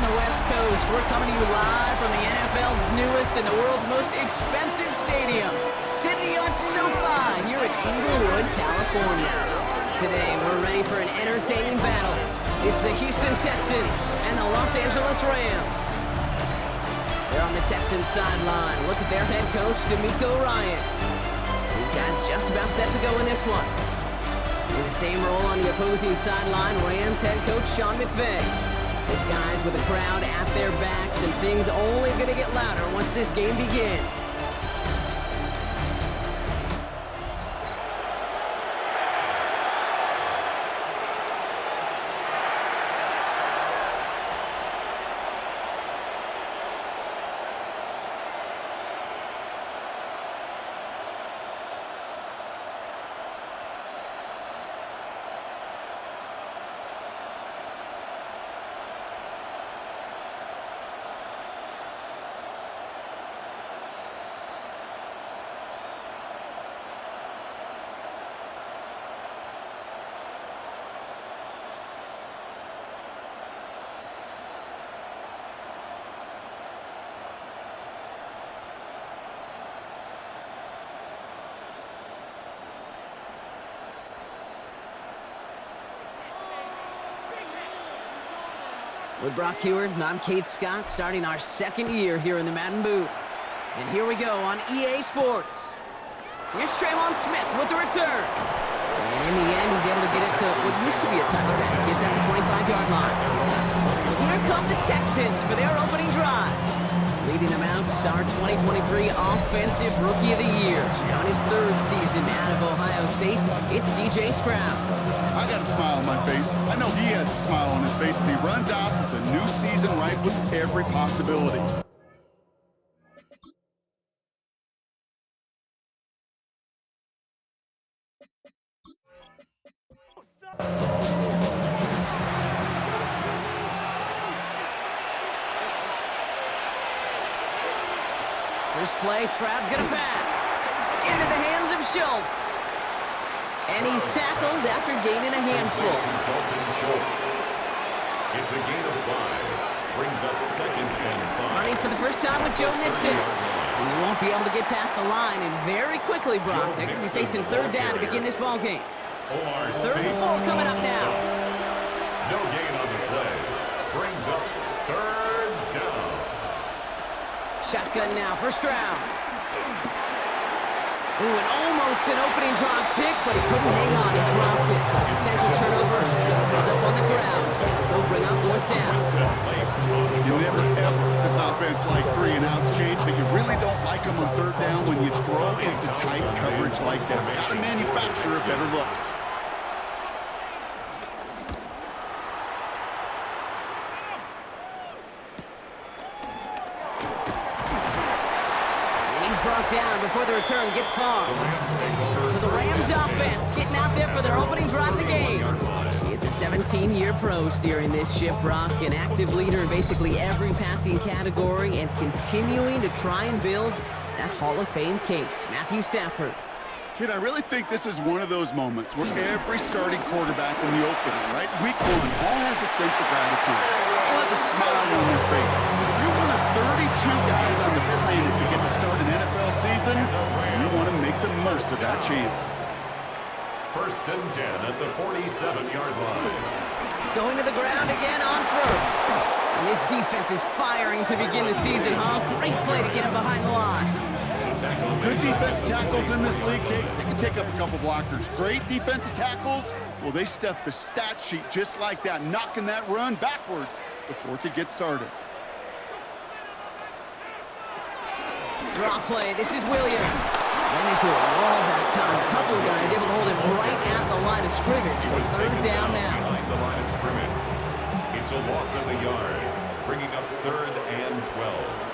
from the West Coast. We're coming to you live from the NFL's newest and the world's most expensive stadium, state-of-the-art SoFi here in Inglewood, California. Today, we're ready for an entertaining battle. It's the Houston Texans and the Los Angeles Rams. They're on the Texans sideline. Look at their head coach, DeMeco Ryans. These guys just about set to go in this one. In the same role on the opposing sideline, Rams head coach Sean McVay. His guys with the crowd at their backs, and things only going to get louder once this game begins. With Brock Heward, I'm Kate Scott, starting our second year here in the Madden booth. And here we go on EA Sports. Here's Tremon Smith with the return. And in the end, he's able to get it to what used to be a touchback. Gets at the 25-yard line. Here come the Texans for their opening drive. Leading them out, our 2023 Offensive Rookie of the Year. Now in his third season out of Ohio State, it's C.J. Stroud. I got a smile on my face. I know he has a smile on his face as he runs out with a new season right with every possibility. First play, Stroud's gonna pass. Into the hands of Schultz. And he's tackled after gaining a handful. It's a gain of 5. Brings up second and 5. Running for the first time with Joe Mixon. He won't be able to get past the line, and very quickly, Brock, they're going to be facing third down to begin this ball game. Third and 4 coming up now. No gain on the play. Brings up third down. Shotgun now for Stroud. Ooh, and almost an opening drop pick, but he couldn't hang on. He dropped it. Potential turnover. Ends up on the ground. They'll bring up fourth down. You never ever this offense like 3 and outs, Kate, but you really don't like them on third down when you throw into tight coverage like that. Got to manufacture a better look. Brought down before the return gets far. So the Rams offense getting out there for their opening drive of the game. It's a 17-year pro steering this ship, Brock, an active leader in basically every passing category and continuing to try and build that Hall of Fame case. Matthew Stafford. Kid, I really think this is one of those moments where every starting quarterback in the opening, right? Week 1, all has a sense of gratitude. All has a smile on their face. You're one of 32 guys on the planet to get to start an NFL season. You want to make the most of that chance. First and 10 at the 47-yard line. Going to the ground again on first. And this defense is firing to begin the season, huh? Great play to get him behind the line. Good defense tackles in this league, Kate. They can take up a couple blockers. Great defensive tackles. Well, they stuffed the stat sheet just like that, knocking that run backwards before it could get started. Draw play. This is Williams. Ran into a wall that time. A couple of guys able to hold him right at the line of scrimmage. So third down now. Behind the line of scrimmage. It's a loss of the yard, bringing up third and 12.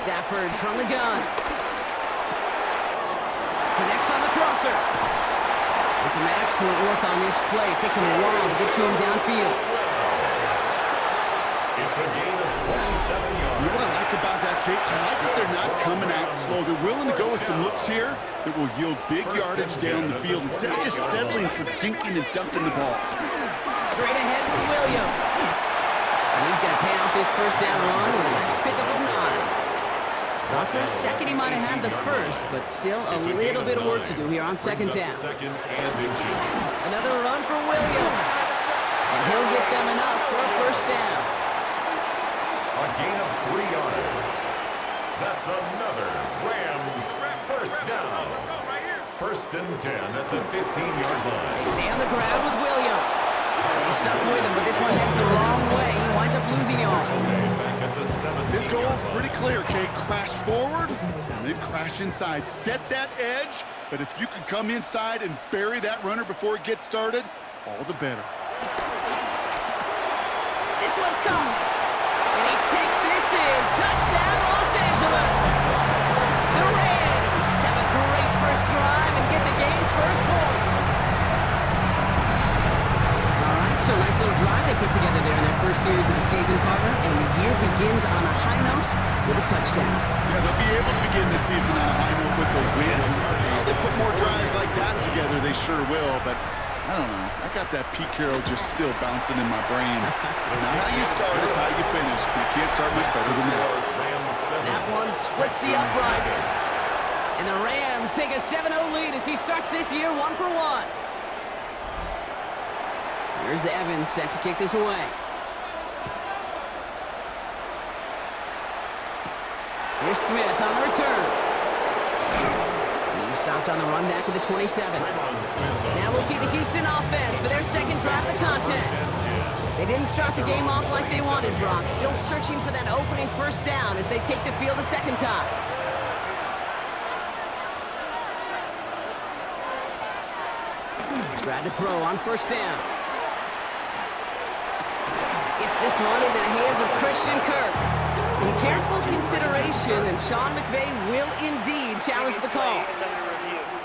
Stafford from the gun. Connects on the crosser. And some excellent work on this play. It takes him a while to get to him downfield. It's a gain of 27 yards. You know what I like about that, Kate? I like that they're not coming out slow. They're willing to go with some looks here that will yield big yardage down the field instead of just settling for dinking and dunking the ball. Straight ahead with Williams. And he's going to pay off his first down run with a nice pickup of 9. Well, for a second, he might have had the first, but still a little bit of work to do here on second down. Another run for Williams. And he'll get them enough for a first down. A gain of 3 yards. That's another Rams first down. First and 10 at the 15-yard line. They stay on the ground with Williams. He's stuck with him, but this one heads the wrong way. He winds up losing yards. His goal is pretty clear, Kate. Crash forward and then crash inside. Set that edge, but if you can come inside and bury that runner before it gets started, all the better. This one's caught. And he takes this in. Touchdown, Los Angeles. The Rams have a great first drive and get the game's first points. All right, so nice little drive they put together there in their first series of the season, partner. And the year begins on a high note with a touchdown. Yeah, they'll be able to begin the season on a high note with a win. Yeah, they put more drives like that together, they sure will, but I don't know. I got that Pete Carroll just still bouncing in my brain. It's not how you start, it's how you finish. But you can't start much better than that. That one splits the uprights. And the Rams take a 7-0 lead as he starts this year 1 for 1. Here's Evans set to kick this away. Here's Smith on the return. He stopped on the run back at the 27. Now we'll see the Houston offense for their second drive of the contest. They didn't start the game off like they wanted, Brock. Still searching for that opening first down as they take the field a second time. Tried to throw on first down. Gets this one into the hands of Christian Kirk. Some careful consideration, and Sean McVay will indeed challenge the call.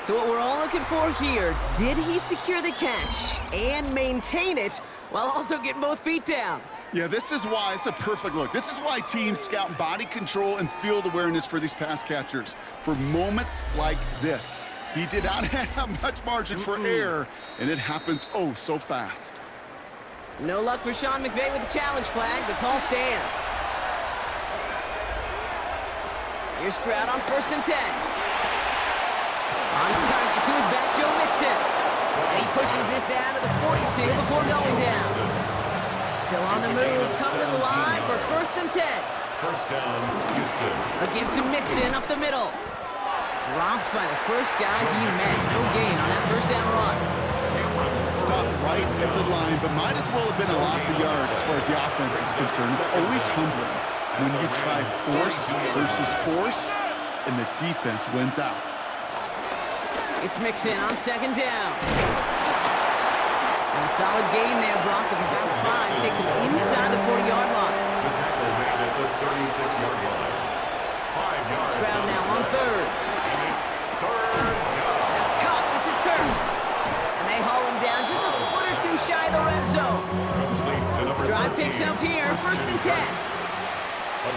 So what we're all looking for here, did he secure the catch and maintain it while also getting both feet down? Yeah, this is why it's a perfect look. This is why teams scout body control and field awareness for these pass catchers. For moments like this. He did not have much margin for error, and it happens oh so fast. No luck for Sean McVay with the challenge flag. The call stands. Here's Stroud on first and 10. On target to his back, Joe Mixon. And he pushes this down to the 42 before going down. Still on the move, coming to the line for first and 10. First down, Houston. A give to Mixon up the middle. Dropped by the first guy he met. No gain on that first down run. Stopped right at the line, but might as well have been a loss of yards as far as the offense is concerned. It's always humbling when you try force versus force, and the defense wins out. It's Mixon on second down. And a solid gain there, Brock, of about 5. Takes him inside the 40-yard line. The tackle made at the 36-yard line. 5 yards. Stroud now on third. And it's third down. That's caught. This is Kirk. And they haul him down just a foot or two shy of the red zone. Complete to number Drive 13. picks up here, first and 10. A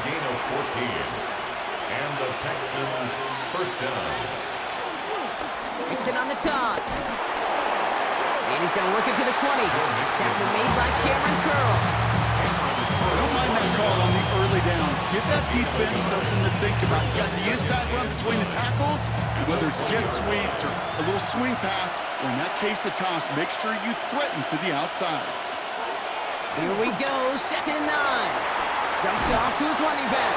gain of 14. And the Texans first down. Mixon on the toss. And he's going to work it to the 20. Tackle made by Cameron Curl. I don't mind that call on the early downs. Give that defense something to think about. You got the inside run between the tackles, and whether it's jet sweeps or a little swing pass, or in that case a toss, make sure you threaten to the outside. Here we go, second and 9. Dumped off to his running back.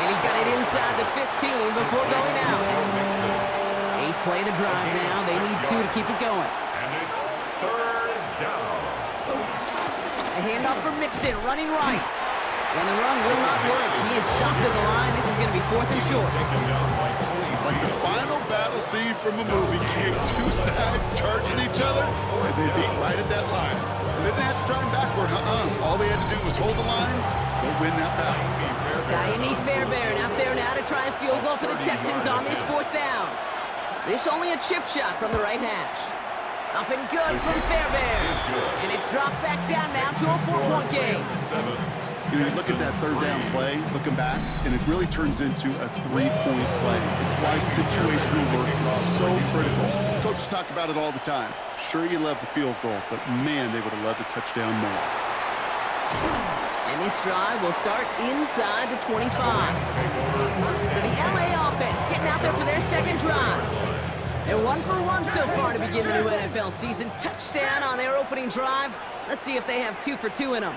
And he's got it inside the 15 before going out. 8th play of the drive now. They need 2 to keep it going. And it's third down. A handoff for Mixon, running right. And the run will not work. He is stopped at the line. This is going to be 4th and short. Taken down by 20. Like the final battle scene from a movie, King. 2 sides charging each other, and they beat right at that line. And they didn't have to try him backward, All they had to do was hold the line to go win that battle. Diami Fairbairn out there now to try a field goal for the Texans on this 4th down. This only a chip shot from the right hash. Up and good from Fairbairn. And it's dropped back down now to a 4-point game. You know, you look at that third down play, looking back, and it really turns into a three-point play. It's why situational work is so critical. Coaches talk about it all the time. Sure, you love the field goal, but man, they would have loved a touchdown more. And this drive will start inside the 25. So the LA offense getting out there for their second drive. They're 1 for 1 so far to begin the new NFL season. Touchdown on their opening drive. Let's see if they have 2 for 2 in them.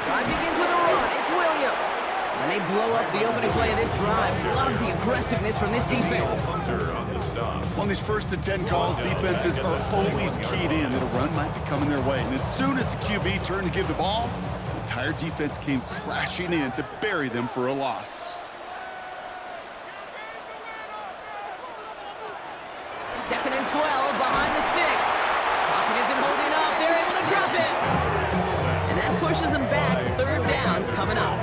Drive begins with a run. It's Williams. And they blow up the opening play of this drive. Love the aggressiveness from this defense. On these 1st and 10 calls, defenses are always keyed in that a run might be coming their way. And as soon as the QB turned to give the ball, the entire defense came crashing in to bury them for a loss. 2nd and 12 behind the sticks. Pocket isn't holding up. They're able to drop it. And that pushes them back. 3rd down coming up.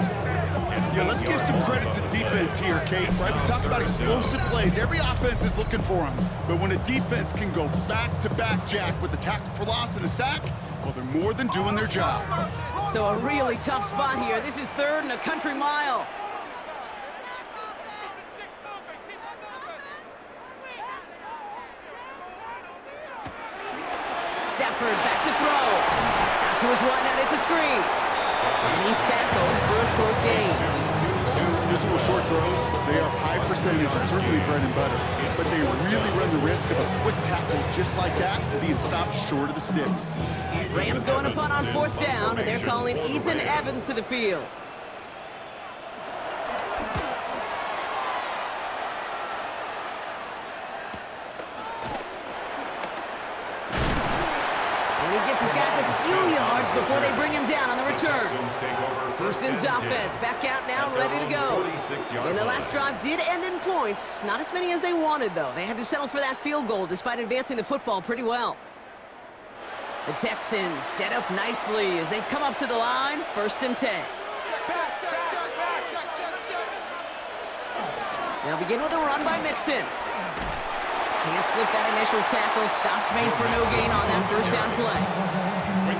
Yeah, let's give some credit to the defense here, Kate. Right? We talk about explosive plays. Every offense is looking for them. But when a defense can go back-to-back, Jack, with a tackle for loss and a sack, well, they're more than doing their job. So a really tough spot here. This is 3rd and a country mile. Stafford back to throw. Out to his wideout, it's a screen. And he's tackled for a short gain. Those little short throws, they are high percentage and certainly bread and butter. But they really run the risk of a quick tackle just like that being stopped short of the sticks. Rams going to punt on 4th down, and they're calling Ethan Evans to the field. Gets his guys a few yards before they bring him down on the return. Houston's offense back out now, ready to go. And the last drive did end in points. Not as many as they wanted, though. They had to settle for that field goal despite advancing the football pretty well. The Texans set up nicely as they come up to the line, 1st and 10. They'll begin with a run by Mixon. Can't slip that initial tackle. Stops made for no gain on that 1st down play.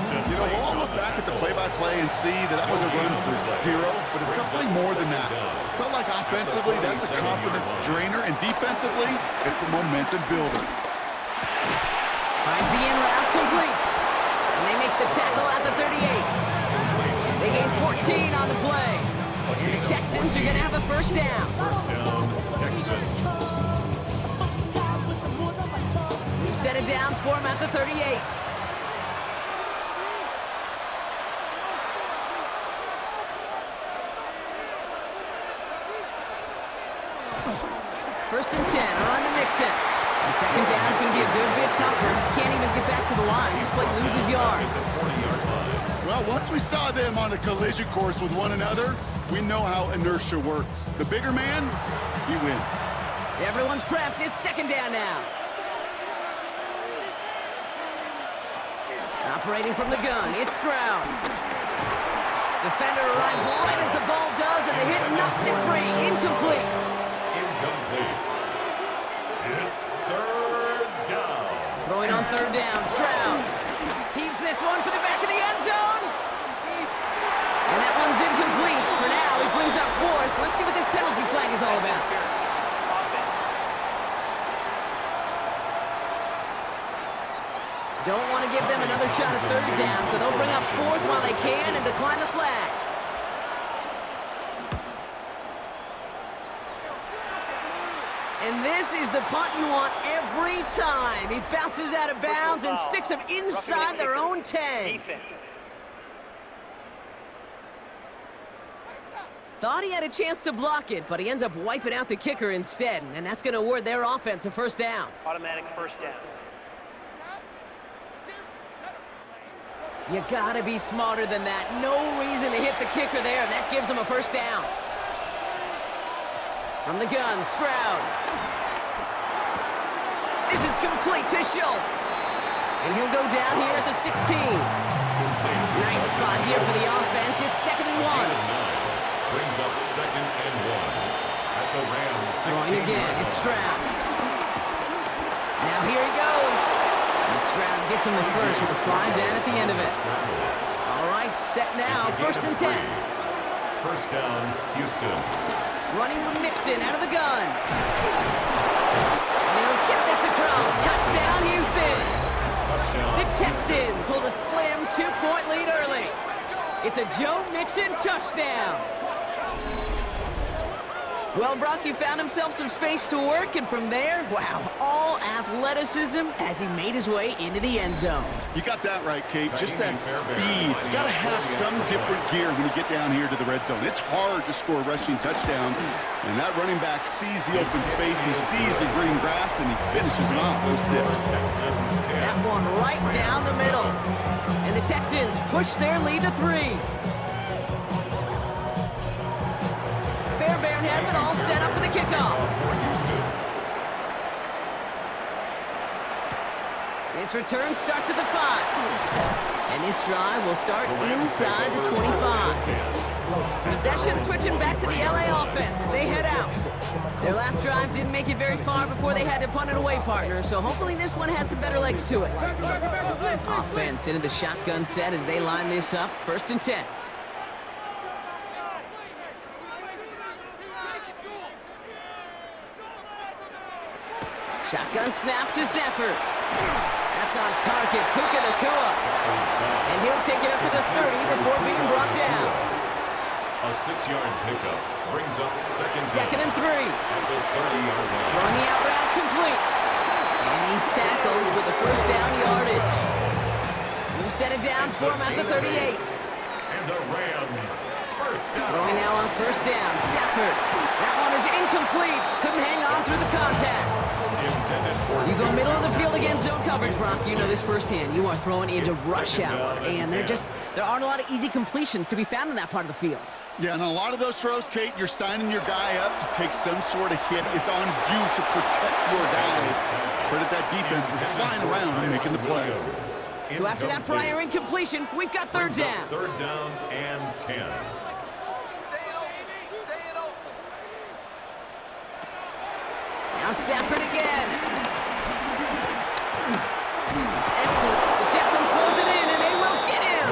You know, we'll all look back at the play-by-play and see that that was a run for 0, but it felt like more than that. It felt like offensively, that's a confidence drainer, and defensively, it's a momentum builder. Finds the in route complete. And they make the tackle at the 38. They gain 14 on the play. And the Texans are going to have a 1st down. 1st down, Texans. Set of downs for him at the 38. First and 10, on to Mixon. And 2nd down is going to be a good bit tougher. Can't even get back to the line. This play loses yards. Well, once we saw them on a collision course with one another, we know how inertia works. The bigger man, he wins. Everyone's prepped. It's 2nd down now. Operating from the gun, it's Stroud. Defender arrives right as the ball does, and the hit knocks it free. Incomplete. Incomplete. It's 3rd down. Throwing on 3rd down, Stroud. Heaves this one for the back of the end zone. And that one's incomplete. For now, he brings up 4th. Let's see what this penalty flag is all about. Don't want to give them another shot at 3rd down, so they'll bring up 4th while they can and decline the flag. And this is the punt you want every time. He bounces out of bounds and sticks them inside their own 10. Thought he had a chance to block it, but he ends up wiping out the kicker instead, and that's going to award their offense a 1st down. Automatic 1st down. You gotta be smarter than that. No reason to hit the kicker there, and that gives him a 1st down. From the gun, Stroud. This is complete to Schultz. And he'll go down here at the 16. Nice spot here for the offense. It's 2nd and 1. Brings up 2nd and 1. At the Rams 16. Throwing again, it's Stroud. Now here he goes. And Stroud gets him the 1st with a slide down at the end of it. All right, right, set now, It's a gain 1st of and 3. 10. First down, Houston. Running with Mixon out of the gun. And he'll get this across. Touchdown, Houston. Touchdown. The Texans pulled a slim 2-point lead early. It's a Joe Mixon touchdown. Well, Brock, he found himself some space to work, and from there, wow, all athleticism as he made his way into the end zone. You got that right, Kate. Just that speed. You got to have some different gear when you get down here to the red zone. It's hard to score rushing touchdowns, and that running back sees the open space, he sees the green grass, and he finishes it off with 6. That one right down the middle. And the Texans push their lead to 3. Fairbairn has it all set up for the kickoff. This return starts at the 5. And this drive will start inside the 25. Possession switching back to the LA offense as they head out. Their last drive didn't make it very far before they had to punt it away, partner, so hopefully this one has some better legs to it. Offense into the shotgun set as they line this up, 1st and 10. Shotgun snap to Zephyr. That's on target, Puka Nacua. And he'll take it up to the 30 before being brought down. A 6-yard pickup brings up second and 3. At the 30-yard line. Throwing the out route complete. And he's tackled with a 1st down yardage. New set of downs for him at the 38. And the Rams, 1st down. Throwing now on 1st down, Stafford. That one is incomplete. Couldn't hang on through the contact. You go middle of the field against zone coverage, Brock. You know this firsthand. You are throwing into rush hour, and there aren't a lot of easy completions to be found in that part of the field. Yeah, and a lot of those throws, Kate, you're signing your guy up to take some sort of hit. It's on you to protect your guys. Credit that defense for flying around and making the play. So after that prior incompletion, we've got 3rd down. 3rd down and 10. Now Stafford again. Excellent. The Texans close it in, and they will get him.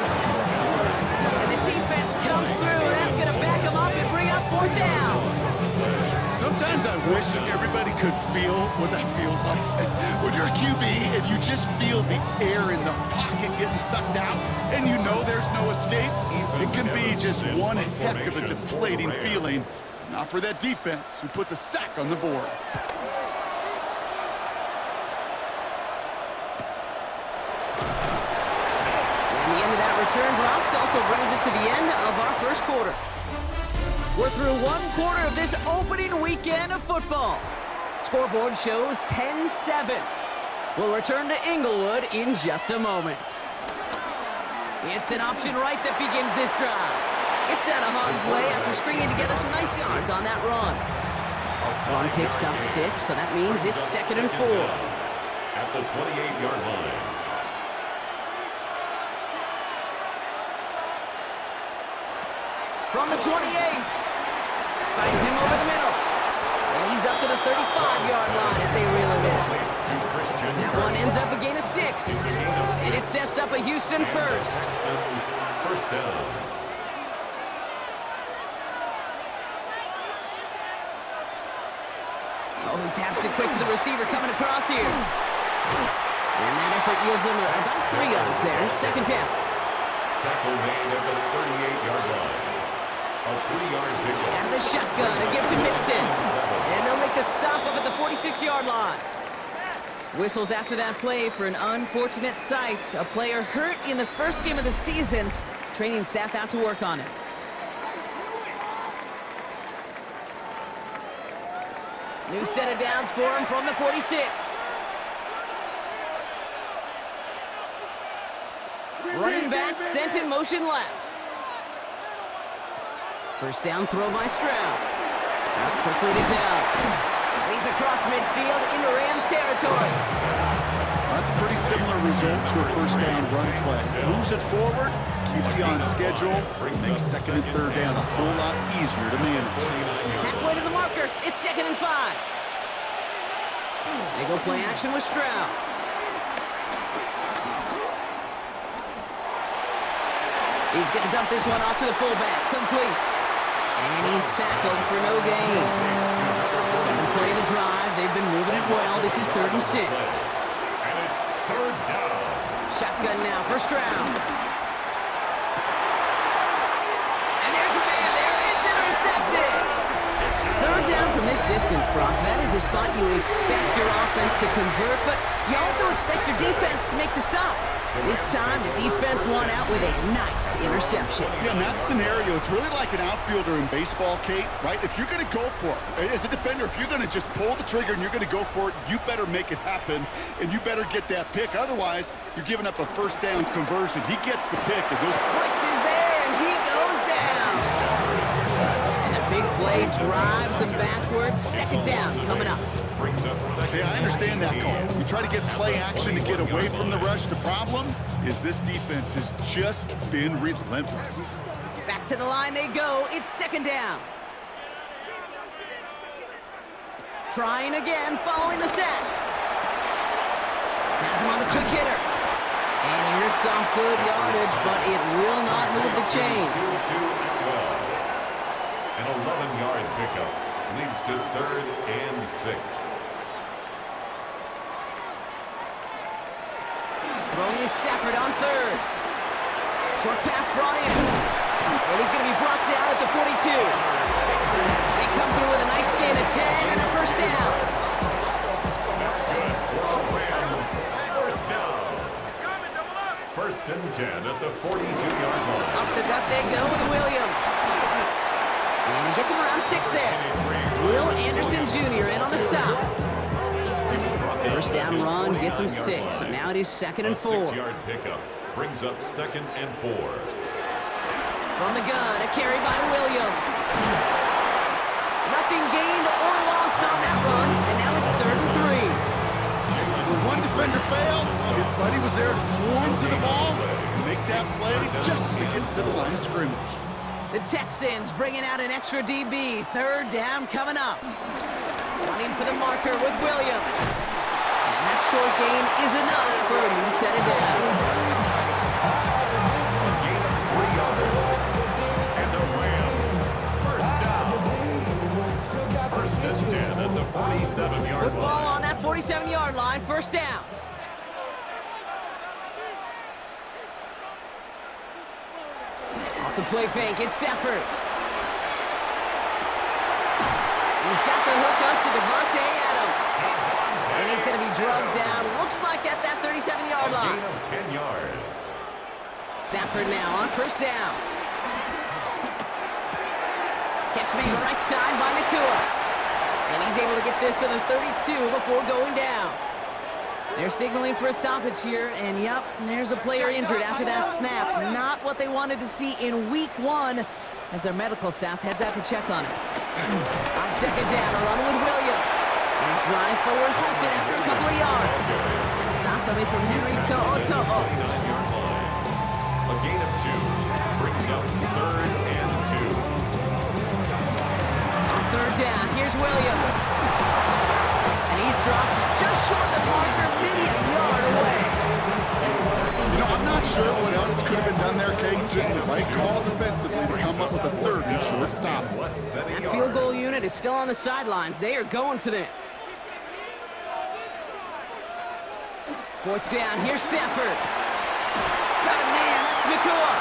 And the defense comes through. That's going to back him up and bring up 4th down. Sometimes I wish everybody could feel what that feels like. When you're a QB and you just feel the air in the pocket getting sucked out, and you know there's no escape, it can be just one heck of a deflating feeling. Not for that defense who puts a sack on the board. Return block also brings us to the end of our 1st quarter. We're through 1 quarter of this opening weekend of football. Scoreboard shows 10-7. We'll return to Inglewood in just a moment. It's an option right that begins this drive. It's out of harm's way after stringing together some nice yards on that run. One picks up 6, so that means it's 2nd and 4. At the 28-yard line. From the 28, finds him over the middle, and he's up to the 35-yard line as they reel him in. That one ends up a gain of 6, and it sets up a Houston 1st. 1st down. Oh, he taps it quick for the receiver coming across here. And that effort yields him about 3 yards there, 2nd down. Tackle made at the 38-yard line. A 3-yard pickup. Out of the shotgun, a gift to Mixon. And they'll make the stop up at the 46-yard line. Whistles after that play for an unfortunate sight. A player hurt in the 1st game of the season. Training staff out to work on it. New set of downs for him from the 46. Running back sent in motion left. 1st down throw by Stroud. Out quickly to down. He's across midfield into Rams territory. That's a pretty similar result to a 1st down run play. Moves it forward, keeps you on schedule, makes 2nd and 3rd down a whole lot easier to manage. Halfway to the marker, it's 2nd and 5. They go play action with Stroud. He's going to dump this one off to the fullback. Complete. And he's tackled for no gain. Second play of the drive. They've been moving it well. This is 3rd and 6. And it's 3rd down. Shotgun now, first round. And there's a man there. It's intercepted. 3rd down from this distance, Brock. That is a spot you expect your offense to convert, but you also expect your defense to make the stop. This time, the defense won out with a nice interception. Yeah, in that scenario, it's really like an outfielder in baseball, Kate, right? If you're going to go for it, as a defender, if you're going to just pull the trigger and you're going to go for it, you better make it happen, and you better get that pick. Otherwise, you're giving up a first down conversion. He gets the pick. And those Wentz is there, and he goes down. And the big play drives them backwards. 2nd down coming up. Brings up 2nd. Yeah, I understand that call. You try to get play action to get away from the rush. The problem is this defense has just been relentless. Back to the line they go. It's 2nd down. Trying again, following the set. Has him on the quick hitter. And he rips off good yardage, but it will not move the chains. 2-12. An 11-yard pickup leads to 3rd and 6. Throwing is Stafford on 3rd. Short pass brought in. And he's going to be brought down at the 42. They come through with a nice gain of 10 and a first down. That's good for the Rams. First down. 1st and 10 at the 42-yard line. Up the gut they go with Williams. And he gets him around 6 there. Will Anderson Jr. in on the stop. First down run gets him 6. So now it is 2nd and 4. 6-yard pickup brings up 2nd and 4. From the gun, a carry by Williams. Nothing gained or lost on that run. And now it's 3rd and 3. When one defender failed, his buddy was there to swarm to the ball and make that play just as it gets to the line of scrimmage. The Texans bringing out an extra DB. 3rd down coming up. Running for the marker with Williams. And that short gain is enough for a new set of down. A gain of 3 yards. And the Rams, first down. 1st and 10 at the 47-yard line. Football on that 47-yard line. First down. Off the play fake, it's Stafford. He's got the hook up to Devontae Adams. And he's going to be drugged down. Looks like at that 37-yard line. Gain of 10 yards. Stafford now on first down. Catch made right side by Nakua. And he's able to get this to the 32 before going down. They're signaling for a stoppage here, and yep, there's a player injured after that snap. Not what they wanted to see in week 1 as their medical staff heads out to check on him. On 2nd down, a run with Williams. He's right forward, halted after a couple of yards. And stop coming from Henry To'o. 49-yard line. A gain of 2 brings up 3rd and 2. On 3rd down, here's Williams. And he's dropped just short of the marker, maybe a yard away. You know, I'm not sure what else could have been done there, Kate. Just the right call defensively to come up with a 3rd and short stop. That field goal unit is still on the sidelines. They are going for this. 4th down, here's Stafford. Got a man, that's Nakua.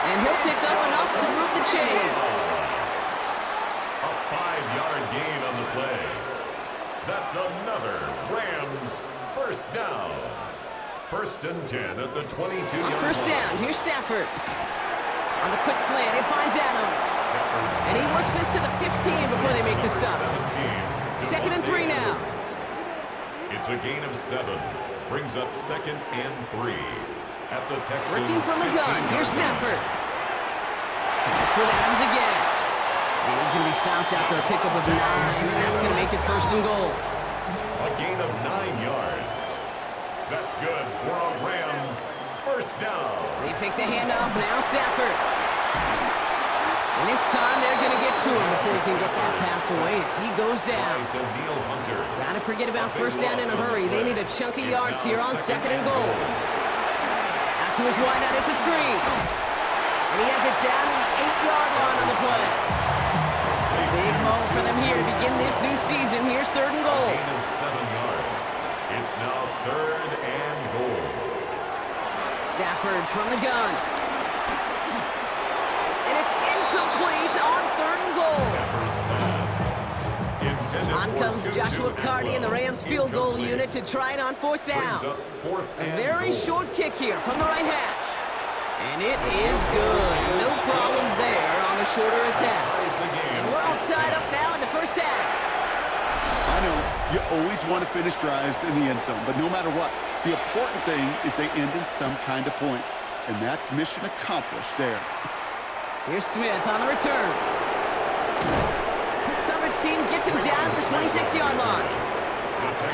And he'll pick up enough to move the chains. A 5-yard gain on the play. That's another Rams first down. 1st and 10 at the 22-yard line. First down, here's Stafford. On the quick slant, it finds Adams. And he works this to the 15 before they make the stop. 2nd and 3 now. It's a gain of 7. Brings up 2nd and 3 at the Texans. Working from the gun, here's Stafford. That's with Adams again. And he's going to be stopped after a pickup of 9, and that's going to make it 1st and goal. A gain of 9 yards. That's good for a Rams first down. They fake the handoff, now Stafford. And this time they're going to get to him before he can get that pass away as he goes down. Gotta forget about first down in a hurry. They need a chunk of yards here on 2nd and goal. Out to his wideout, it's a screen. And he has it down to the 8-yard line on the play. Big moment for them here to begin this new season. Here's 3rd and goal. Gain of 7 yards. It's now 3rd and goal. Stafford from the gun. And it's incomplete on 3rd and goal. Stafford's pass. Intended On for comes Juju. Joshua Carty and the Rams field goal unit to try it on 4th down. Brings up 4th A and very goal. short kick here from the right hash. And it is good. No problems there on the shorter attack. Ties the game. And we're all tied up now in the first half. I know you always want to finish drives in the end zone, but no matter what, the important thing is they end in some kind of points, and that's mission accomplished there. Here's Smith on the return. Coverage team gets him down at the 26-yard line.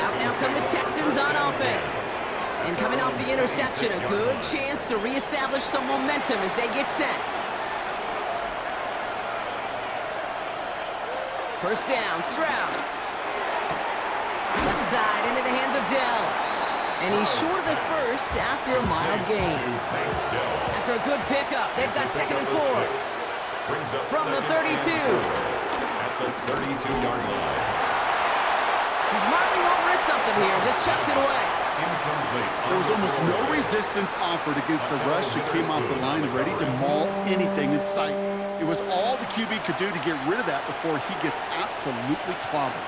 Out now come the Texans on offense. And coming off the interception, a good chance to reestablish some momentum as they get set. First down, Stroud. Left side into the hands of Dell. And he's short of the first after a mild gain. After a good pickup, they've got 2nd and 4. Brings up From the 32. At the 32-yard line. He's smartly won't risk something here, just chucks it away. Incomplete. There was almost no resistance offered against a rush that came off the line ready to maul anything in sight. It was all the QB could do to get rid of that before he gets absolutely clobbered.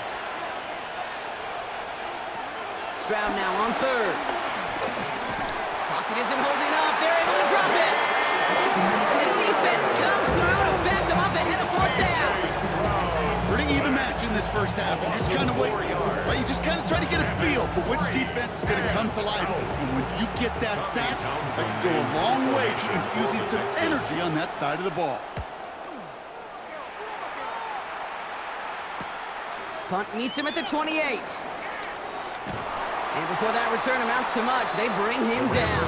Stroud now on 3rd. His pocket isn't holding up. They're able to drop it. And the defense comes through to back them up ahead of 4th down. Pretty even match in this first half, and you just kind of wait. Right? You just kind of try to get a feel for which defense is going to come to life. And when you get that sack, that can go a long way to infusing some energy on that side of the ball. Punt meets him at the 28. And before that return amounts to much, they bring him down.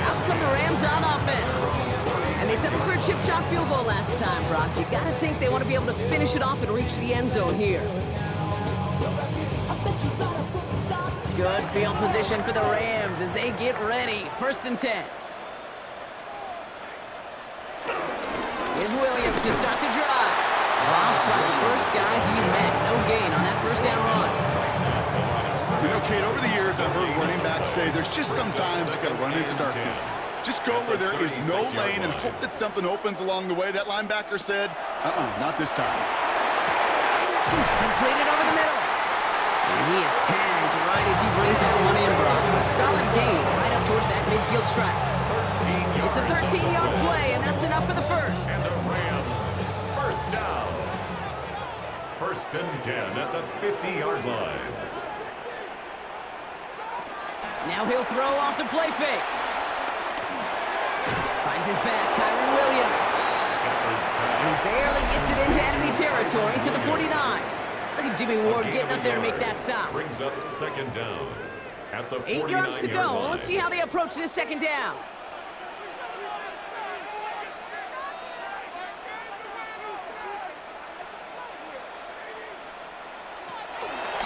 Out come the Rams on offense. And they settled for a chip shot field goal last time, Brock. You got to think they want to be able to finish it off and reach the end zone here. Good field position for the Rams as they get ready. 1st and 10. Here's Williams to start the drive. Robbed by the first guy he met. No gain on that 1st down run. You know, Kate, over the years, I've heard running backs say there's just sometimes you got to run into darkness. Just go where there is no lane and hope that something opens along the way. That linebacker said, not this time. Completed over the middle. And he is tagged right as he brings that one in, Brock. A solid gain right up towards that midfield stripe. It's a 13-yard play, and that's enough for the first. And the Rams, first down. 1st and 10 at the 50-yard line. Now he'll throw off the play fake. Finds his back, Kyron Williams. And barely gets it into enemy territory to the 49. Look at Jimmy Ward getting up there to make that stop. Brings up 2nd down at the 8 yards to 49-yard go. line. Let's see how they approach this 2nd down.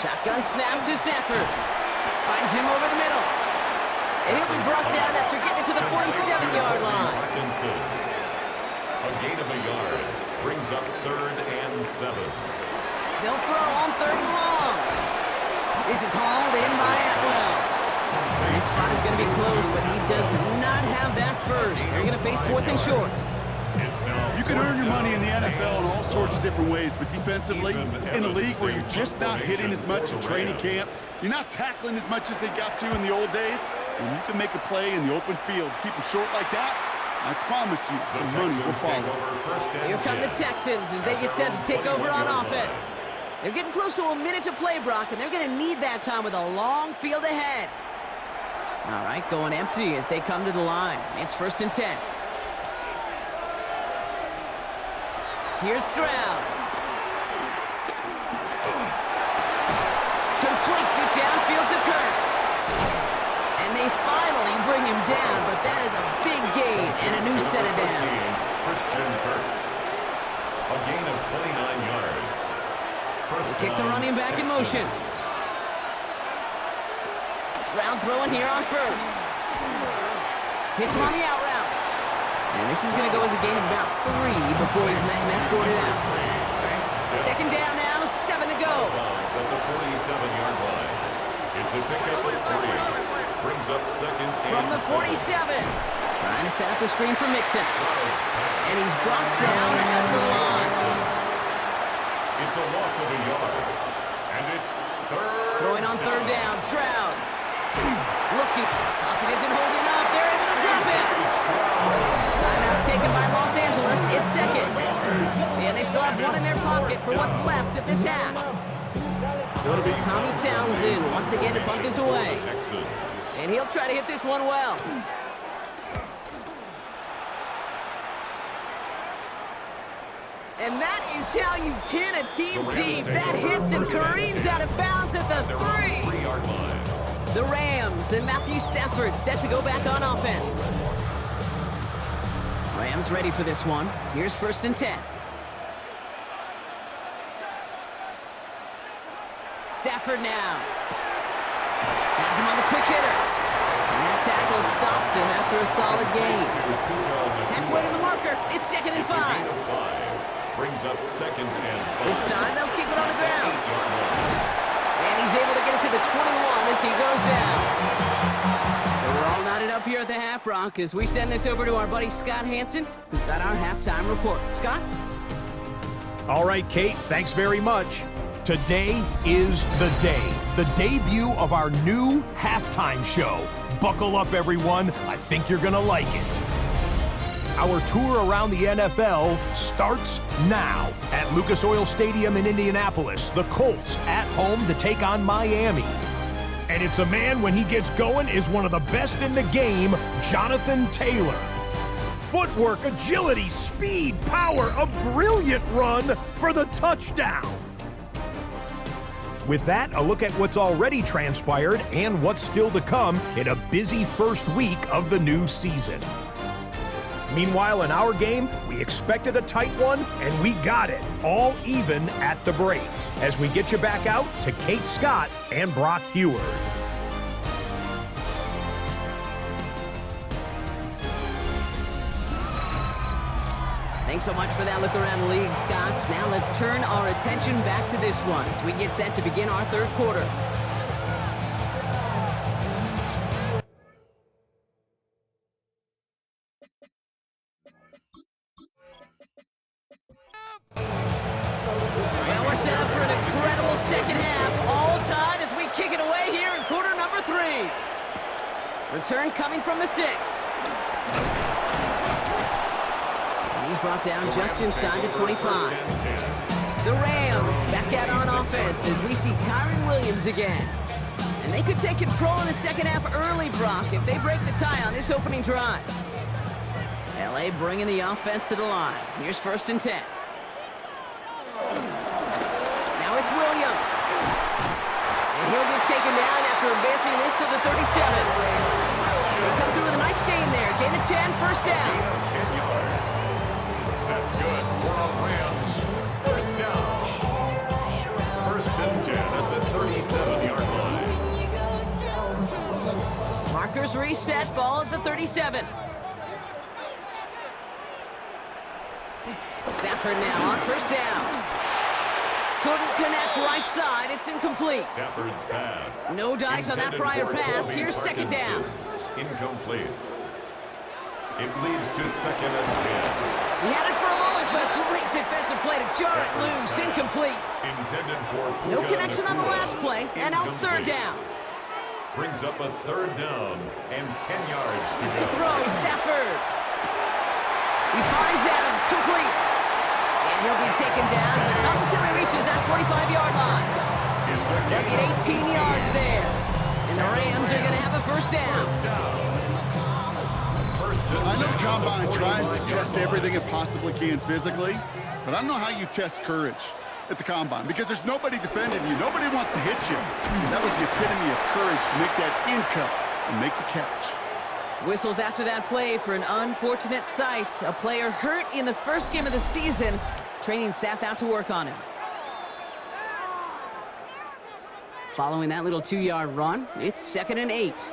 Shotgun snap to Stafford. Finds him over the middle. And he'll be brought down after getting it to the 47-yard line. A gain of a yard brings up 3rd and 7. They'll throw on 3rd and long. This is hauled in by Atwell. This spot is going to be close, but he does not have that first. They're going to face 4th and short. You can earn your money in the NFL in all sorts of different ways, but defensively, in a league where you're just not hitting as much in training camp, you're not tackling as much as they got to in the old days, when you can make a play in the open field, keep them short like that, I promise you some money will follow. Here come the Texans as they get set to take over on offense. They're getting close to a minute to play, Brock, and they're going to need that time with a long field ahead. All right, going empty as they come to the line. It's 1st and 10. Here's Stroud. Completes it downfield to Kirk. And they finally bring him down, but that is a big gain and a new set of downs. Christian Kirk. A gain of 29 yards. First Kick the running back in motion. Stroud throwing here on 1st. Hits him on the out route. And this is going to go as a gain of about 3 before he's met and escorted out. Second down now, 7 to go. At the 47-yard line. It's a pickup of 3. Brings up second From the 47. Trying to set up a screen for Mixon. And he's brought down at the line. It's a loss of a yard. And it's third. Throwing on third down, Stroud. Looking. Pocket isn't holding up. They're able to drop it. Timeout taken by Los Angeles. It's second. And they still have 1 in their pocket for what's left of this half. So it'll be Tommy Townsend once again to punt this away. And he'll try to hit this one well. And that is how you pin a team deep. That hits and careens out of bounds at the 3-yard line. The Rams and Matthew Stafford set to go back on offense. Rams ready for this one. Here's 1st and 10. Stafford now. Has him on the quick hitter. And that tackle stops him after a solid gain. Halfway to the marker. It's 2nd and 5. Brings up 2nd and 5. This time they'll keep it on the ground. And he's able to get it to the 21 as he goes down. So we're all knotted up here at the half, Bronc, as we send this over to our buddy Scott Hansen, who's got our halftime report. Scott? All right, Kate, thanks very much. Today is the day, the debut of our new halftime show. Buckle up, everyone. I think you're gonna like it. Our tour around the NFL starts now at Lucas Oil Stadium in Indianapolis. The Colts at home to take on Miami. And it's a man, when he gets going, is one of the best in the game, Jonathan Taylor. Footwork, agility, speed, power, a brilliant run for the touchdown. With that, a look at what's already transpired and what's still to come in a busy first week of the new season. Meanwhile, in our game, we expected a tight one, and we got it, all even at the break, as we get you back out to Kate Scott and Brock Heward. Thanks so much for that look around the league, Scott. Now let's turn our attention back to this one as we get set to begin our third quarter. Well, we're set up for an incredible second half. All tied as we kick it away here in quarter number 3. Return coming from the 6. He's brought down just inside the 25. The Rams back out on offense as we see Kyron Williams again. And they could take control in the second half early, Brock, if they break the tie on this opening drive. LA bringing the offense to the line. Here's 1st and 10. Now it's Williams. And he'll get taken down after advancing this to the 37. They come through with a nice gain there. Gain of 10, 1st down. That's good for the Rams. 1st down. 1st and 10 at the 37-yard line. Markers reset, ball at the 37. Stafford now on 1st down. Couldn't connect right side, it's incomplete. Stafford's pass. No dice on that prior pass. Here's 2nd down. Incomplete. It leads to 2nd and 10. He had it for a moment, but a great defensive play to jar it loose. Incomplete. Intended for No connection on the last play, and now it's 3rd down. Brings up a 3rd down and 10 yards to go. To throw, Stafford. He finds Adams, complete. And he'll be taken down, but not until he reaches that 45-yard line. They'll get 18 yards there. And the Rams are going to have a 1st down. I know the Combine tries to test everything it possibly can physically, but I don't know how you test courage at the Combine, because there's nobody defending you. Nobody wants to hit you. And that was the epitome of courage to make that in cut and make the catch. Whistles after that play for an unfortunate sight. A player hurt in the first game of the season. Training staff out to work on him. Following that little 2-yard run, it's 2nd and 8.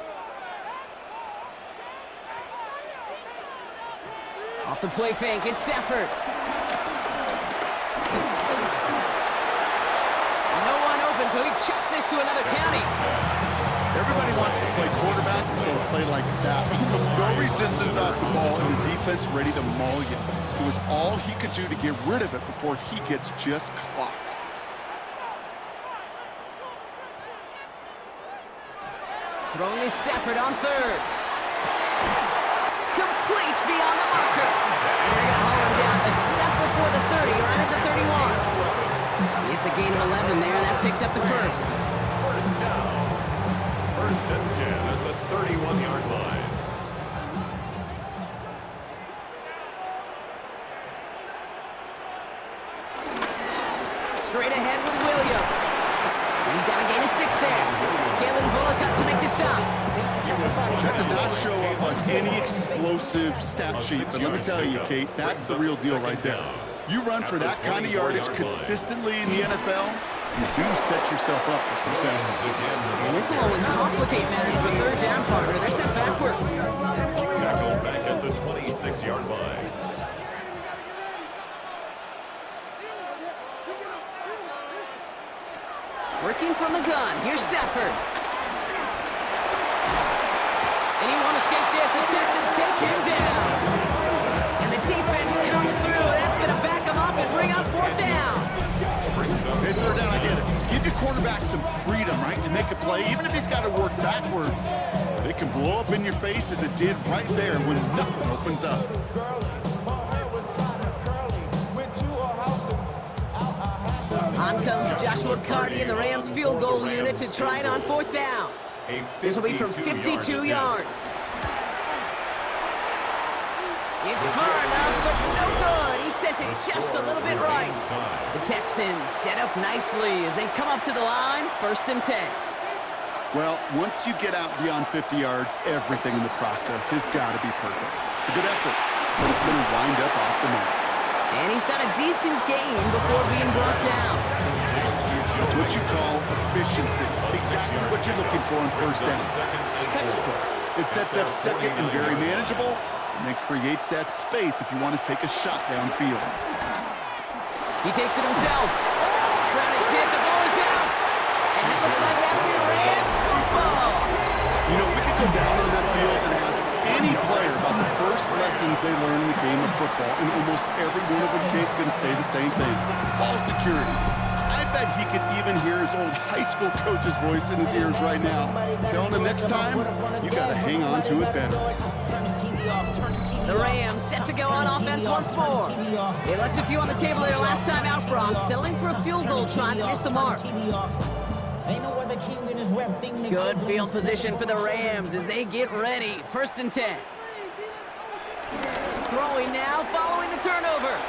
Off the play fake, it's Stafford. No one open, so he chucks this to another county. Everybody wants to play quarterback until a play like that. Almost no resistance off the ball and the defense ready to maul you. It was all he could do to get rid of it before he gets just clocked. Throwing is Stafford on third. Complete beyond the marker. And they're going to haul him down a step before the 30, right at the 31. It's a gain of 11 there, and that picks up the first. First down. First and 10 at the 31-yard line. Straight ahead with William. He's got a gain of 6 there. Kalen Bullock up to make the stop. That does not show up on any explosive stat sheet, but let me tell you, Kate, that's the real deal right there. You run for that kind of yardage consistently in the NFL, you do set yourself up for success. And this will only complicate matters for third down, partner. They're set backwards. Tackled back at the 26-yard line. Working from the gun. Here's Stafford. And he won't escape this. The Texans take him down. And the defense comes through. That's going to back him up and bring up fourth down. Hey, third down, I get it. Give your quarterback some freedom, right, to make a play, even if he's got to work backwards. It can blow up in your face as it did right there when nothing opens up. On comes Joshua Carty and the Rams field goal unit to try it on fourth down. This will be from 52 yards. It's far enough, but no good. He sent it just a little bit right. The Texans set up nicely as they come up to the line, first and 10. Well, once you get out beyond 50 yards, everything in the process has got to be perfect. It's a good effort, but it's going to wind up off the mark. And he's got a decent gain before being brought down. That's what you call efficiency. Exactly what you're looking for on first down. Textbook. It sets up second and very manageable, and then creates that space if you want to take a shot downfield. He takes it himself. Stroud is hit. The ball is out. And it looks like that'll be Rams football. You know, we could go down on that field and ask any player about the first lessons they learned in the game of football, and almost every one of them kids going to say the same thing. Ball security. I bet he could even hear his old high school coach's voice in his ears right now, telling him next time, you got to hang on to it better. The Rams set to go on offense once more. They left a few on the table their last time out, Brock, settling for a field goal try to miss the mark. Good field position for the Rams as they get ready. First and 10. Throwing now, following the turnover.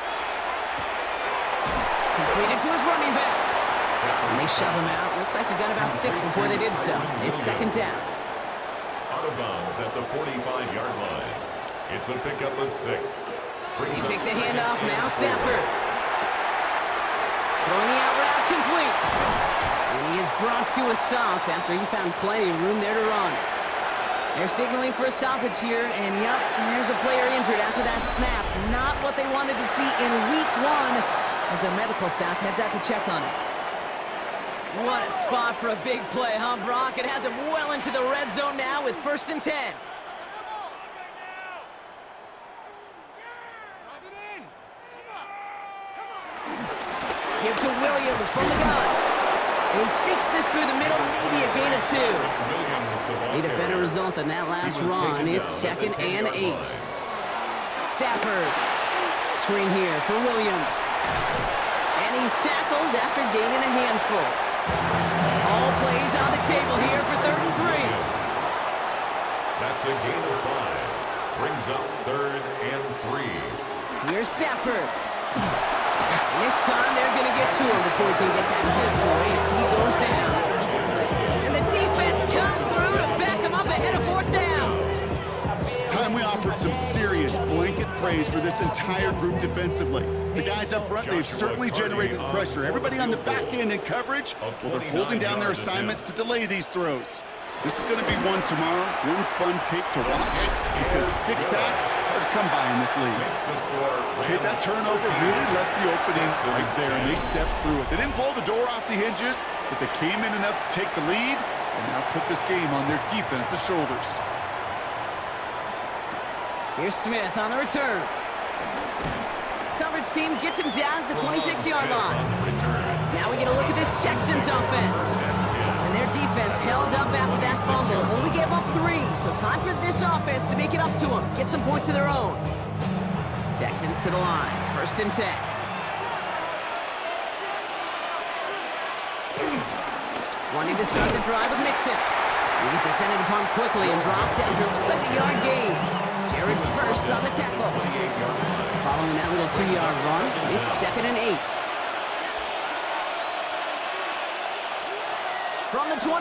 Completed to his running back. And they shove him out. Looks like he got about 6 before they did so. It's second down. Out of bounds at the 45-yard line. It's a pickup of 6. He picked the handoff, now Stafford. Throwing the out route, complete. And he is brought to a stop after he found plenty of room there to run. They're signaling for a stoppage here, and yep, there's a player injured after that snap. Not what they wanted to see in week 1 as the medical staff heads out to check on him. What a spot for a big play, huh, Brock? It has him well into the red zone now with first and 10. Give to Williams from the gun. And he sneaks this through the middle, maybe a gain of 2. Need a better result than that last run. It's second and 8. Stafford. Screen here for Williams. And he's tackled after gaining a handful. All plays on the table here for third and 3. That's a gain of 5. Brings up third and 3. Here's Stafford. And this time they're going to get to him before he can get that hit. So as he goes down. And the defense comes through to back him up ahead of fourth down. Time we offered some serious blanket praise for this entire group defensively. The guys up front, they've certainly generated the pressure. Everybody on the back end in coverage, well, they're holding down their assignments to delay these throws. This is going to be one tomorrow, one fun tape to watch, because 6 sacks hard to come by in this league. Okay, that turnover really left the opening right there, and they stepped through it. They didn't blow the door off the hinges, but they came in enough to take the lead, and now put this game on their defense's shoulders. Here's Smith on the return. Coverage team gets him down at the 26-yard line. Now we get a look at this Texans offense. And their defense held up after that fumble. Only gave up 3, so time for this offense to make it up to them. Get some points of their own. Texans to the line, 1st and 10. Wanting to start the drive with Mixon. He's descended upon quickly and dropped down to looks like a yard gain. Jared first on the tackle. Following that little 2-yard run, it's 2nd and 8. From the 28.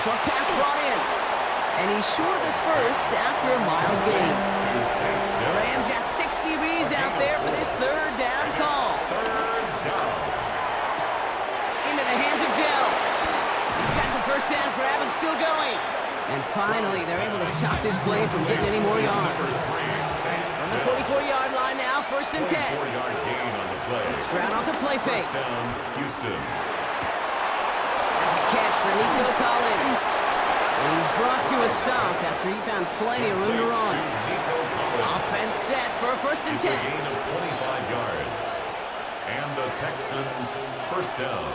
Short pass brought in. And he's short of the first after a mile gain. The Rams got 6 DBs out there for this 3rd down call. Into the hands of Dell. He's got the 1st down grab and still going. And finally, they're able to stop this play from getting any more yards. From the 44-yard line now, 1st and 10. Stroud off the play fake. Houston. That's a catch for Nico Collins. And he's brought to a stop after he found plenty of room to run. Offense set for a 1st and 10. Gain of 25 yards. And the Texans 1st down.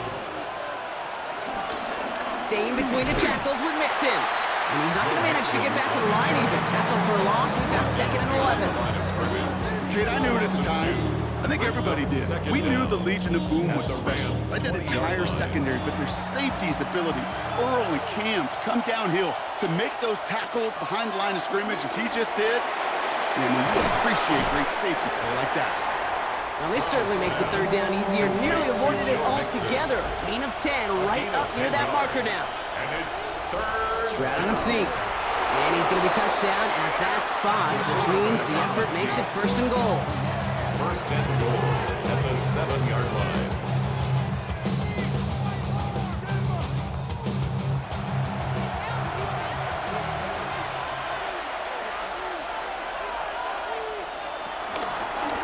Staying between the tackles with Mixon. And he's not going to manage to get back to the line even. Tackle for a loss. We've got 2nd and 11. Kid, I knew it at the time. I think everybody did. We knew the Legion of Boom was special. Right, that entire secondary, but their safety's ability, Earl and Cam, to come downhill, to make those tackles behind the line of scrimmage as he just did. And you appreciate great safety play like that. Now this certainly makes the 3rd down easier. Nearly avoided it altogether. Gain of 10 right up near that marker now. And it's 3rd. Stroud on the sneak. And he's going to be touched down at that spot, which means the effort makes it 1st and goal. 1st and goal at the 7-yard line.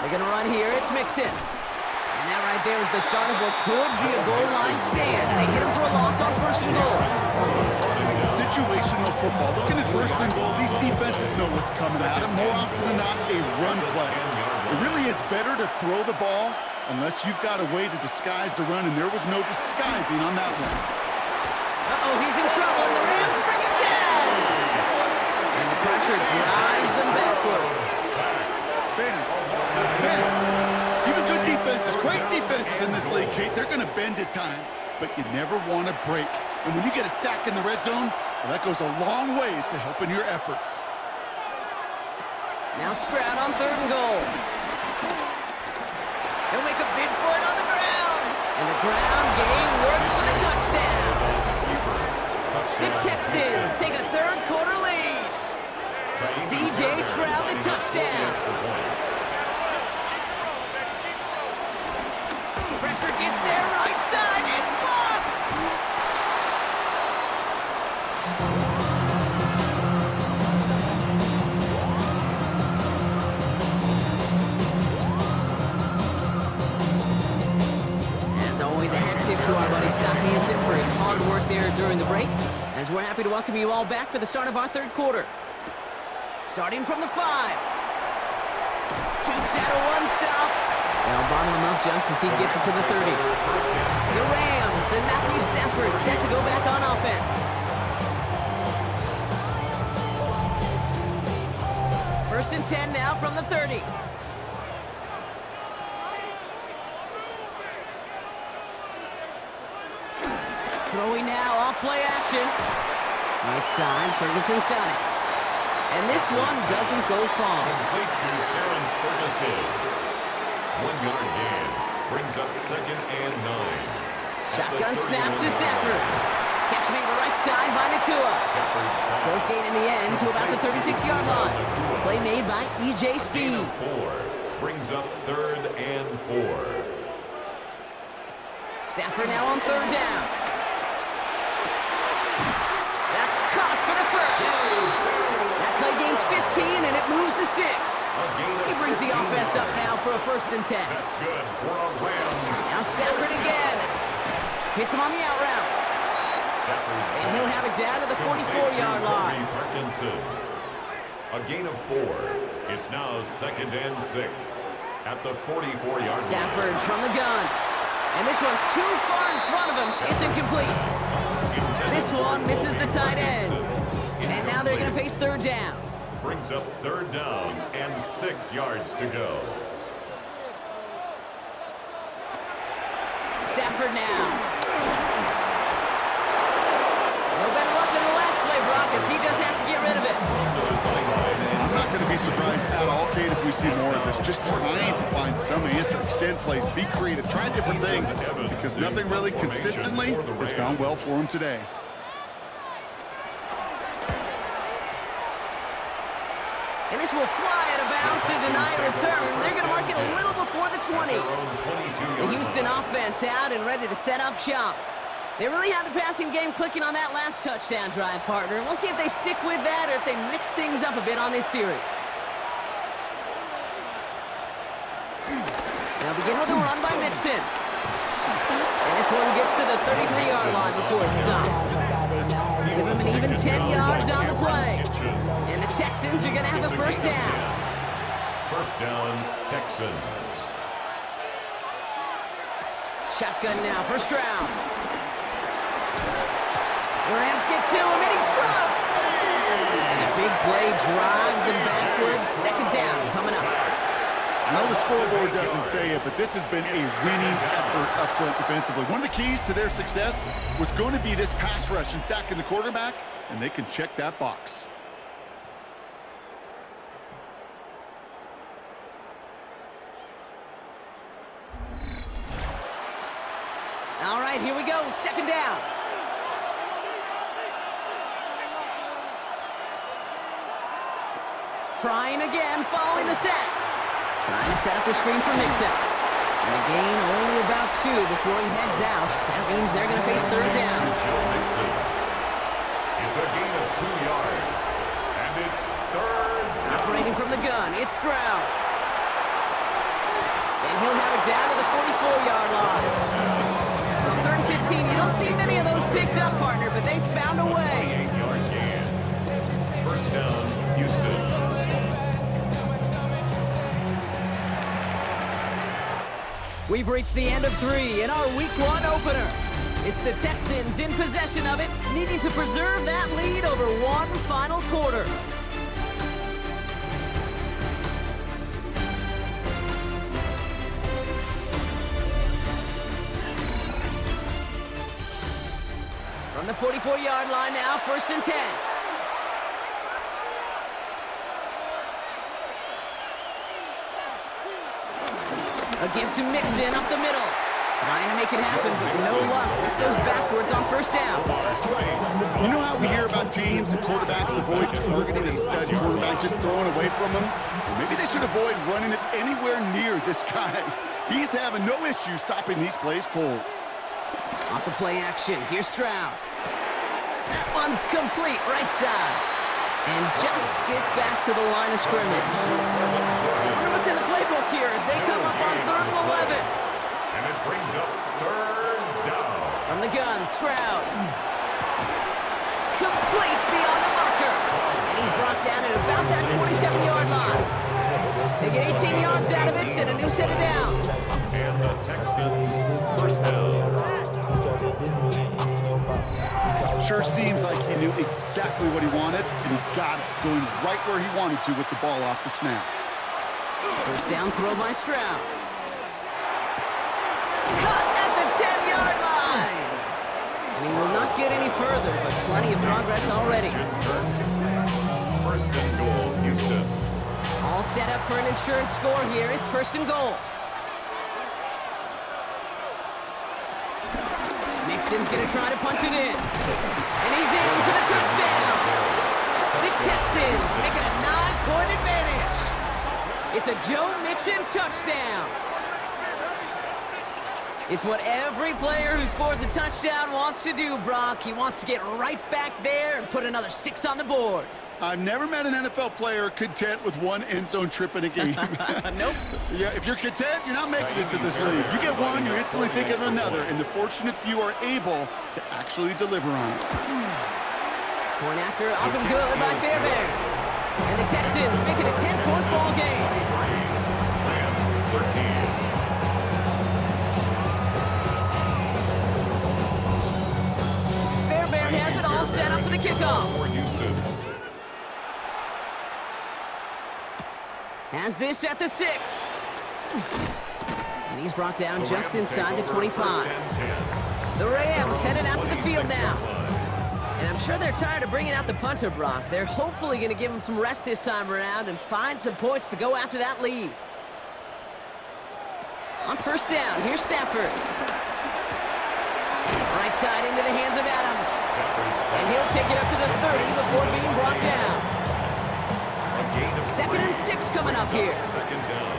They're going to run here. It's Mixon. And that right there is the start of what could be a goal line stand. They hit him for a loss on 1st and goal. Situational football. Looking at 1st and goal, these defenses know what's coming at them. More often than not, a run play. It really is better to throw the ball unless you've got a way to disguise the run, and there was no disguising on that one. Uh-oh, he's in trouble, and the Rams bring him down! And the pressure drives them backwards. Man, even good defenses, great defenses in this league, Kate, they're going to bend at times, but you never want to break. And when you get a sack in the red zone, well, that goes a long ways to helping your efforts. Now Stroud on 3rd and goal. He'll make a bid for it on the ground. And the ground game works for the touchdown. The Texans take a 3rd quarter lead. C.J. Stroud the touchdown. Pressure gets there, right side, it's blocked! As always, a hat tip to our buddy Scott Hansen for his hard work there during the break, as we're happy to welcome you all back for the start of our 3rd quarter. Starting from the 5. Takes out a 1-stop. They'll bottle him up just as he gets it to the 30. The Rams and Matthew Stafford set to go back on offense. 1st and 10 now from the 30. Throwing now off play action. Right side, Ferguson's got it. And this one doesn't go far. Complete to Terrence Ferguson. 1-yard gain brings up 2nd and 9. Shotgun snap to Stafford. Catch made to right side by Nakua. Short gain in the end to about the 36-yard line. Play made by E.J. Speed. 4 brings up 3rd and 4. Stafford now on 3rd down. It moves the sticks. He brings the offense up now for a 1st and 10. That's good for a Rams. Now Stafford again. Hits him on the out route. And he'll have it down to the 44-yard line. Parkinson. A gain of 4. It's now 2nd and 6 at the 44-yard line. Stafford from the gun. And this one too far in front of him. It's incomplete. This one misses the tight end. And now they're going to face 3rd down. Brings up 3rd down and 6 yards to go. Stafford now. No better luck than the last play, Brock, as he just has to get rid of it. I'm not going to be surprised at all, Kate, if we see more of this. Just trying to find some answer, extend plays, be creative, try different things, because nothing really consistently has gone well for him today. And this will fly out of bounds to deny a return. They're going to mark it a little before the 20. The Houston offense out and ready to set up shop. They really had the passing game clicking on that last touchdown drive, partner. We'll see if they stick with that or if they mix things up a bit on this series. Now begin with a run by Mixon. And this one gets to the 33-yard line before it's stopped. Give him an even 10 yards on the play. And the Texans are going to have a 1st down. 1st down, Texans. Shotgun now, 1st round. The Rams get to him, and he's dropped. And the big play drives them backwards. 2nd down coming up. I know the scoreboard doesn't say it, but this has been a winning effort up front defensively. One of the keys to their success was going to be this pass rush and sacking the quarterback, and they can check that box. All right, here we go. 2nd down. Trying again, following the sack. Trying to set up the screen for Mixon. And a gain only about 2 before he heads out. That means they're going to face 3rd down. It's a gain of 2 yards. And it's 3rd down. Operating from the gun, it's Stroud. And he'll have it down to the 44-yard line. Well, 3rd and 15, you don't see many of those picked up, partner, but they found a way. 8-yard gain. 1st down, Houston. We've reached the end of 3 in our Week 1 opener. It's the Texans in possession of it, needing to preserve that lead over one final quarter. From the 44-yard line now, 1st and 10. A give to Mixon up the middle. Trying to make it happen, but no luck. This goes backwards on 1st down. You know how we hear about teams and quarterbacks avoid targeting a stud quarterback, just throwing away from him? Well, maybe they should avoid running it anywhere near this guy. He's having no issue stopping these plays cold. Off the play action, here's Stroud. That one's complete, right side. And just gets back to the line of scrimmage. I wonder what's in the playbook here as they come up on 3rd and 11. And it brings up 3rd down. From the gun, Stroud. Complete beyond the marker. And he's brought down at about that 27-yard line. They get 18 yards out of it and a new set of downs. And the Texans 1st down. Sure seems like he knew exactly what he wanted, and he got it, going right where he wanted to with the ball off the snap. 1st down throw by Stroud. Cut at the 10-yard line. And he will not get any further, but plenty of progress already. 1st and goal, Houston. All set up for an insurance score here. It's 1st and goal. Mixon's going to try to punch it in. And he's in for the touchdown. The Texans make it a 9-point advantage. It's a Joe Mixon touchdown. It's what every player who scores a touchdown wants to do, Brock. He wants to get right back there and put another 6 on the board. I've never met an NFL player content with one end zone trip in a game. Nope. Yeah, if you're content, you're not making it to this league. You get one, you instantly think of another, and the fortunate few are able to actually deliver on it. Point after, off and good by Fairbairn. And the Texans make it a 10-point ball game. Rams 13. Fairbairn has it all set up for the kickoff. Has this at the 6. And he's brought down just inside the 25. The Rams headed out to the field now. And I'm sure they're tired of bringing out the punter, Brock. They're hopefully going to give him some rest this time around and find some points to go after that lead. On first down, here's Stafford. Right side into the hands of Adams. And he'll take it up to the 30 before being brought down. 2nd and 6 coming up here. Second down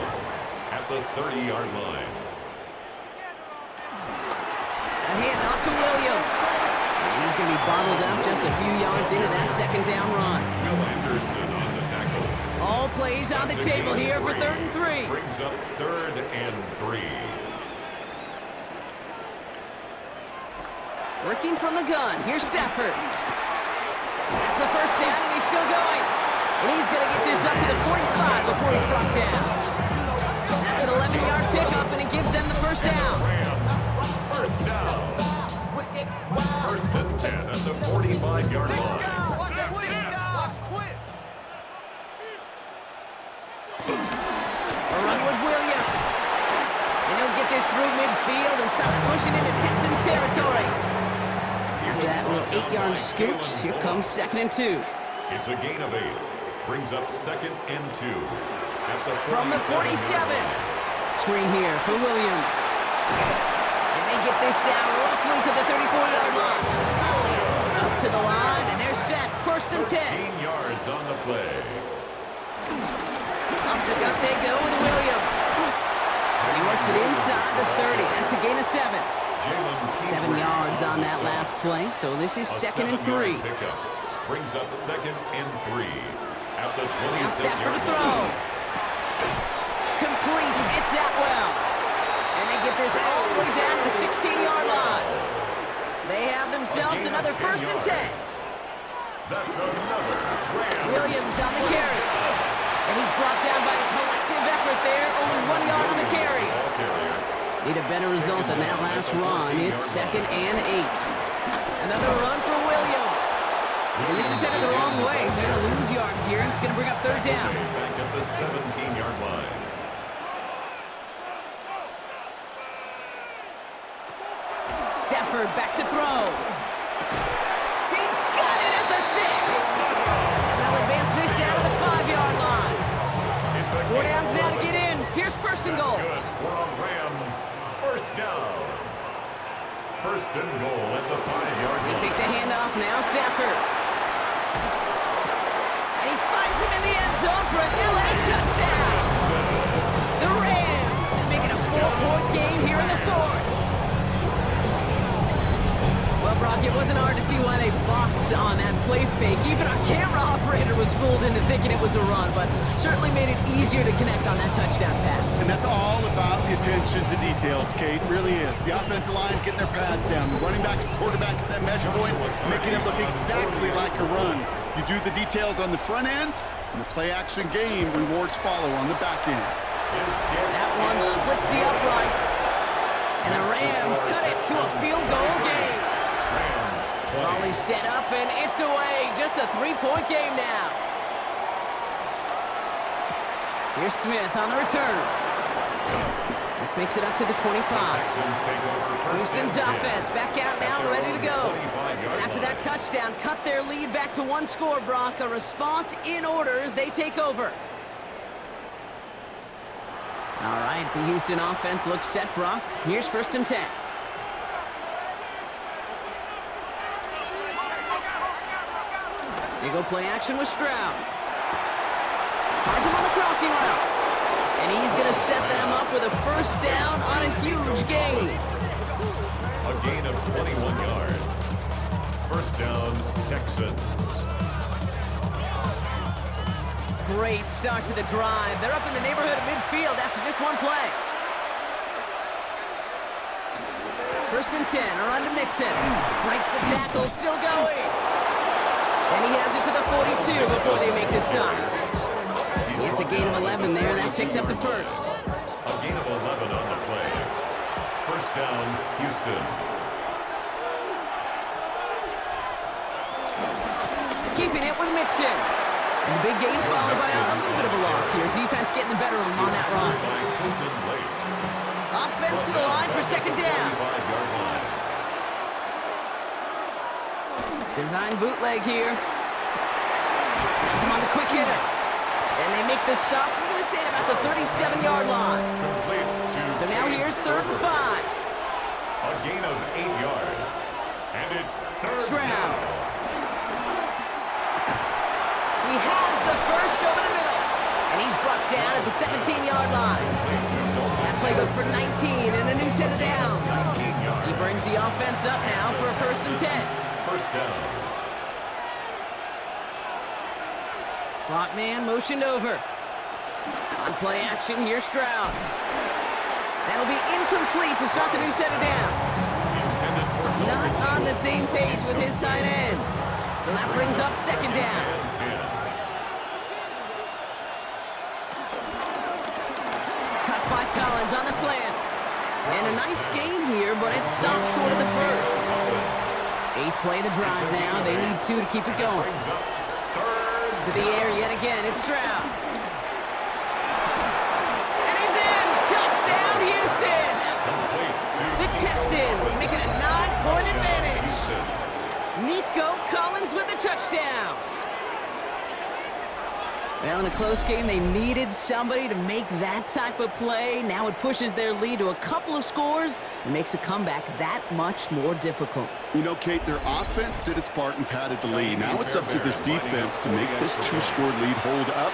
at the 30-yard line. A handoff to Williams. And he's going to be bottled up just a few yards into that 2nd down run. Will Anderson on the tackle. All plays on the table here for 3rd and 3. Brings up 3rd and 3. Working from the gun. Here's Stafford. That's the first down, and he's still going. And he's going to get this up to the 45 before he's brought down. That's an 11-yard pickup, and it gives them the first down. Rams, first down. 1st and 10 at the 45-yard line. A run with Williams. And he'll get this through midfield and start pushing into Texans territory. After that little 8-yard scooch, here comes 2nd and 2. It's a gain of 8. Brings up 2nd and 2 at the From the 47. Screen here for Williams. And they get this down roughly to the 34-yard line. Up to the line, and they're set. 1st and 10. 13 yards on the play. Up the gut they go with Williams. And he works it inside the 30. That's a gain of 7. 7 yards on that last play, so this is 2nd and 3. Pickup. Brings up 2nd and 3 at the Now Stafford to 26-yard throw. line. Complete. It's Atwell. And they get this all the way down to the 16-yard line. They have themselves another 1st and 10. That's another Rams. Williams on the carry. And he's brought down by a collective effort there. Only 1 yard on the carry. Ball carrier. Need a better result than that last run. It's 2nd and 8. Another run for Williams. And this is headed the wrong way. They're going to lose yards here, and it's going to bring up 3rd down. Back at the 17-yard line. Stafford back to throw. He's got it at the 6. And they'll advance this down to the 5-yard line. 4 downs now to get in. Here's 1st and goal. Good for Rams. First down. 1st and goal at the 5-yard They line. fake the handoff now. Stafford. And he finds him in the end zone for an LA touchdown. The Rams making a 4-point game here in the 4th. Well, Brock, it wasn't hard to see why they boxed on that play fake. Even our camera operator was fooled into thinking it was a run, but certainly made it easier to connect on that touchdown pass. And that's all about the attention to details, Kate. It really is. The offensive line getting their pads down. The running back and quarterback at that mesh point, making it look exactly like a run. You do the details on the front end, and the play-action game rewards follow on the back end. That one splits the uprights. And the Rams cut it to a field goal game. Volley set up, and it's away. Just a 3-point game now. Here's Smith on the return. This makes it up to the 25. Houston's offense back out now, ready to go. And after that touchdown, cut their lead back to 1 score, Brock. A response in order as they take over. All right, the Houston offense looks set, Brock. Here's 1st and 10. They go play action with Stroud. Finds him on the crossing route. And he's going to set them up with a 1st down on a huge gain. A gain of 21 yards. 1st down, Texans. great start to the drive. They're up in the neighborhood of midfield after just one play. First and 10, a run to Mixon. Breaks the tackle, still going. And he has it to the 42 before they make the stop. It's a gain of 11 there. That picks up the first. A gain of 11 on the play. First down, Houston. Keeping it with Mixon. And the big gain followed by a little bit of a loss here. Defense getting the better of him on that run. Offense to the line for second down. Design bootleg here. He's on the quick hitter. And they make the stop. We're going to say it about the 37-yard line. So now here's 3rd and 5. A gain of 8 yards. And it's 3rd down. He has the first over the middle. And he's brought down at the 17-yard line. That play goes for 19 and a new set of downs. He brings the offense up now for a 1st and 10. First down. Slot man motioned over. On play action, here's Stroud. That'll be incomplete to start the new set of downs. Not on the same page with his tight end. So that brings up second down. Cut by Collins on the slant. And a nice gain here, but it stopped short of the first. 8th play of the drive now. They need 2 to keep it going. To the air yet again, it's Stroud. And he's in! Touchdown, Houston! The Texans make it a 9-point advantage. Nico Collins with the touchdown. Well, in a close game, they needed somebody to make that type of play. Now it pushes their lead to a couple of scores and makes a comeback that much more difficult. You know, Kate, their offense did its part and padded the lead. Now it's up to this defense to make this 2-score lead hold up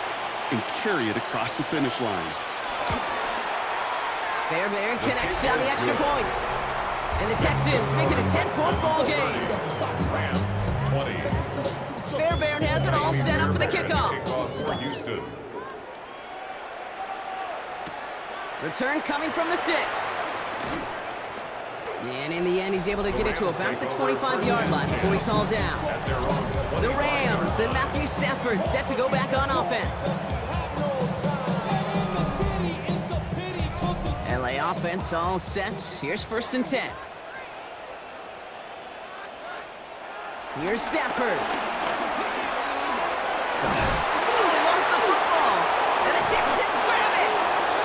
and carry it across the finish line. Fairbairn connects on the extra point. And the Texans make it a 10-point ball game. Rams, 20. Fairbairn has it all set up for the kickoff. For Houston. Return coming from the 6. And in the end, he's able to get it to about the 25-yard line before he's hauled down. The Rams and Matthew Stafford set to go back on offense. LA offense all set. Here's 1st and 10. Here's Stafford. He lost the football. And the Texans grab it.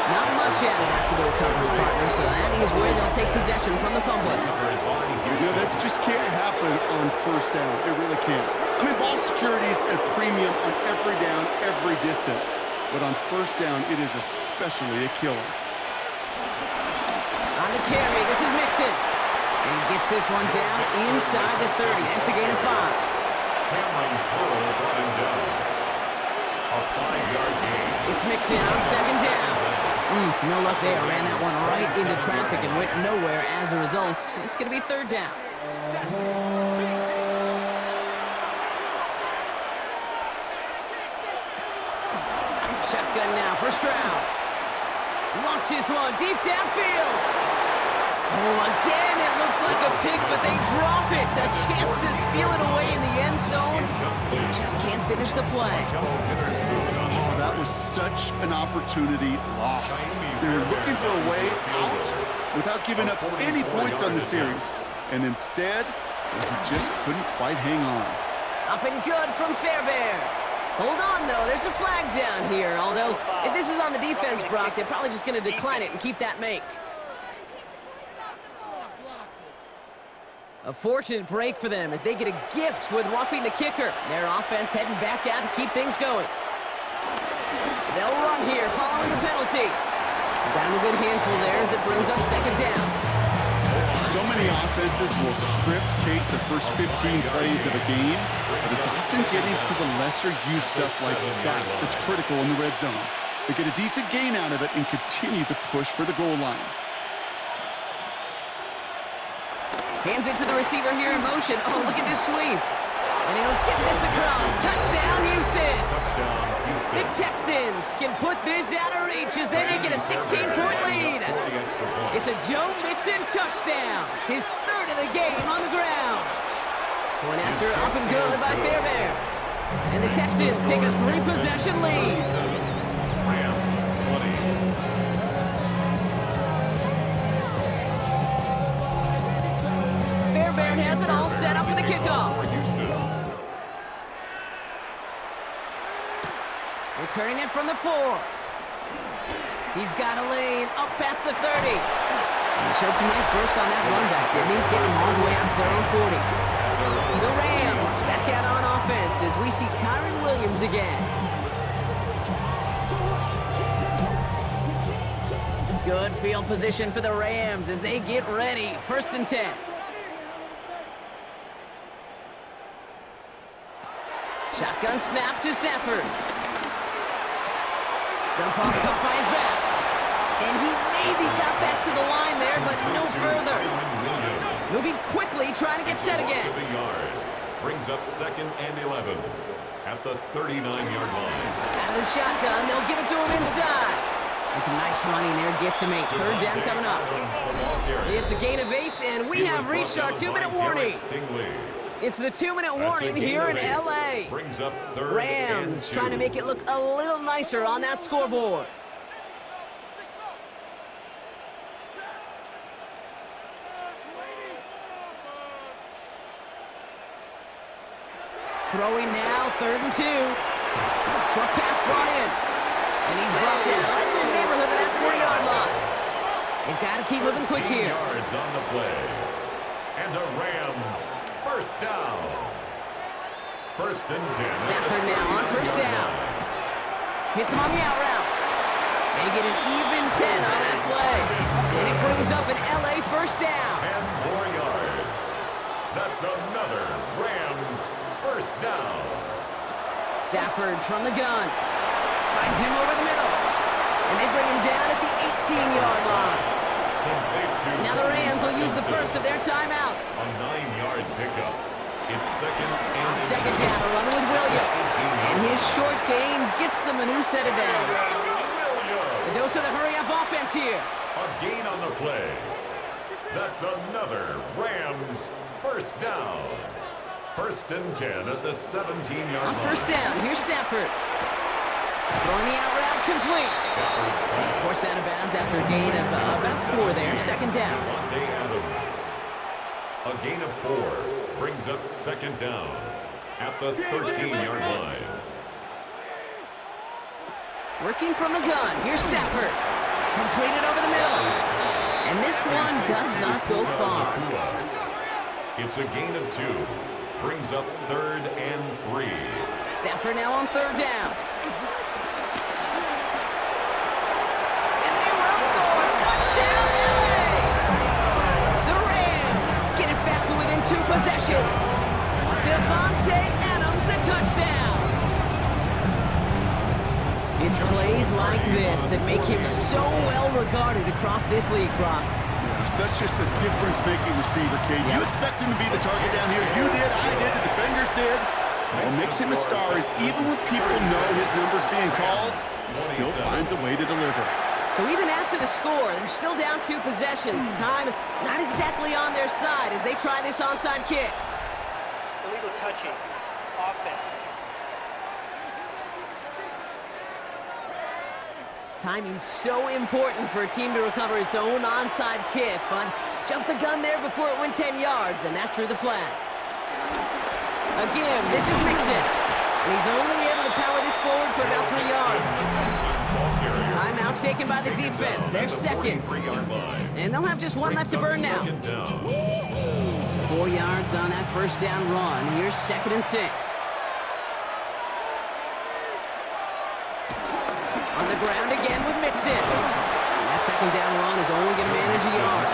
Not much added after the recovery, partner, so that is where they'll take possession from the fumble. You know, this just can't happen on 1st down. It really can't. I mean, ball security is a premium on every down, every distance. But on 1st down, it is especially a killer. On the carry, this is Mixon. And he gets this one down inside the 30. That's a gain of 5. Cameron Pearl brought him down. A 5-yard gain. It's Mixon on 2nd down. No luck there. Ran that one right into traffic and went nowhere as a result. It's going to be 3rd down. Shotgun now for Stroud. Launches one deep downfield. Oh, again, it looks like a pick, but they drop it. A chance to steal it away in the end zone. They just can't finish the play. Oh, that was such an opportunity lost. They were looking for a way out without giving up any points on the series. And instead, he just couldn't quite hang on. Up and good from Fairbairn. Hold on, though. There's a flag down here. Although, if this is on the defense, Brock, they're probably just going to decline it and keep that make. A fortunate break for them as they get a gift with roughing the kicker. Their offense heading back out to keep things going. They'll run here following the penalty. Got him a good handful there as it brings up 2nd down. So many offenses will script, Kate, the first 15 plays of a game, but it's often getting to the lesser-used stuff like that that's critical in the red zone. They get a decent gain out of it and continue the push for the goal line. Hands it to the receiver here in motion. Oh, look at this sweep. And he'll get this across. Touchdown, Houston. Touchdown, Houston. The Texans can put this out of reach as they make it a 16-point lead. It's a Joe Mixon touchdown, his third of the game on the ground. Going after up and good by Fairbairn. And the Texans take a 3-possession lead. Rams 20. Fairbairn has it all set up for the kickoff. Returning it from the 4. He's got a lane up past the 30. He showed some nice bursts on that run back, didn't he? Getting them all the way out to their own 40. The Rams back out on offense as we see Kyron Williams again. Good field position for the Rams as they get ready. 1st and 10. Shotgun snap to Stafford. Dump off caught by his back. And he maybe got back to the line there, but no further. Moving quickly, trying to get set again. Brings up 2nd and 11 at the 39-yard line. Out of the shotgun, they'll give it to him inside. And some nice running there gets him 8. 3rd down coming up. It's a gain of 8, and we have reached our 2-minute warning. It's the 2-minute warning here in L.A. Brings up 3rd Rams trying to make it look a little nicer on that scoreboard. Throwing now, 3rd and 2. Short pass brought in. And he's brought down right in the neighborhood of that 40-yard line. They've got to keep moving quick here. Yards on the play. And the Rams, 1st down. 1st and 10. Stafford now on 1st down. Hits him on the out route. They get an even 10 on that play. And it brings up an LA 1st down. 10 more yards. That's another Rams 1st down. Stafford from the gun. Finds him over the middle. And they bring him down at the 18-yard line. Now the Rams will use the first of their timeouts. A 9-yard pickup. It's 2nd and On 2nd down, a run with Williams. And his short gain gets them a new set of downs. A dose of the hurry-up offense here. A gain on the play. That's another Rams 1st down. 1st and 10 at the 17-yard line. On 1st down, here's Stafford. Throwing the out route complete. And he's forced out of bounds after a gain of about 4 there. 2nd down. Adams. A gain of 4 brings up 2nd down at the 13-yard line. Working from the gun. Here's Stafford. Completed over the middle. And this one does not go far. It's a gain of 2. Brings up 3rd and 3. Stafford now on 3rd down. And they will score. Touchdown, LA! The Rams get it back to within 2 possessions. Devontae Adams, the touchdown. It's plays like this that make him so well regarded across this league, Brock. Such just a difference-making receiver, Kate. You expect him to be the target down here. You did, I did, the defenders did. What makes him a star is even when people know his number's being called, he still finds a way to deliver. So even after the score, they're still down 2 possessions. Time not exactly on their side as they try this onside kick. Illegal touching. Offense. Timing's so important for a team to recover its own onside kick, but jumped the gun there before it went 10 yards, and that drew the flag. Again, this is Mixon, and he's only able to power this forward for about 3 yards. Timeout taken by the defense. They're 2nd. And they'll have just 1 left to burn now. 4 yards on that 1st down run. Here's 2nd and 6. On the ground again with Mixon. That 2nd down run is only going to manage a yard.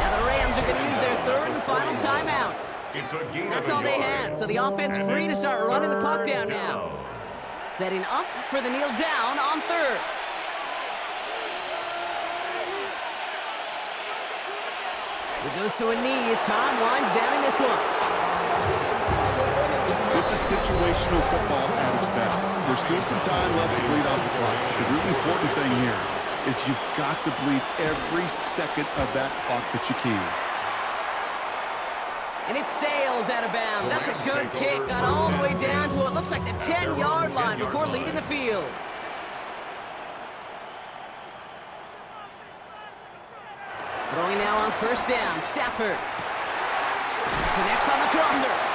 Now the Rams are going to use their 3rd and final timeout. That's all they had, so the offense free to start running the clock down now. Setting up for the kneel down on 3rd. It goes to a knee as time winds down in this one. This This is situational football at its best. There's still some time left to bleed off the clock. The really important thing here is you've got to bleed every second of that clock that you can. And it sails out of bounds. That's a good kick. Got all the way down to what looks like the 10-yard line before leaving the field. Throwing now on first down. Stafford connects on the crosser.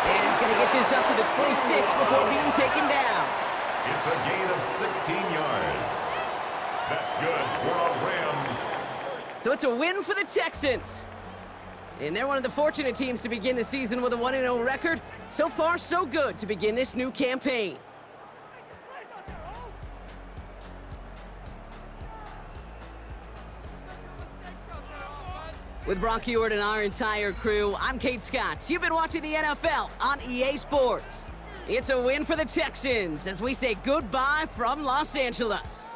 And he's going to get this up to the 26 before being taken down. It's a gain of 16 yards. That's good for the Rams. So it's a win for the Texans. And they're one of the fortunate teams to begin the season with a 1-0 record. So far, so good to begin this new campaign. With Brock Ewart and our entire crew, I'm Kate Scott. You've been watching the NFL on EA Sports. It's a win for the Texans as we say goodbye from Los Angeles.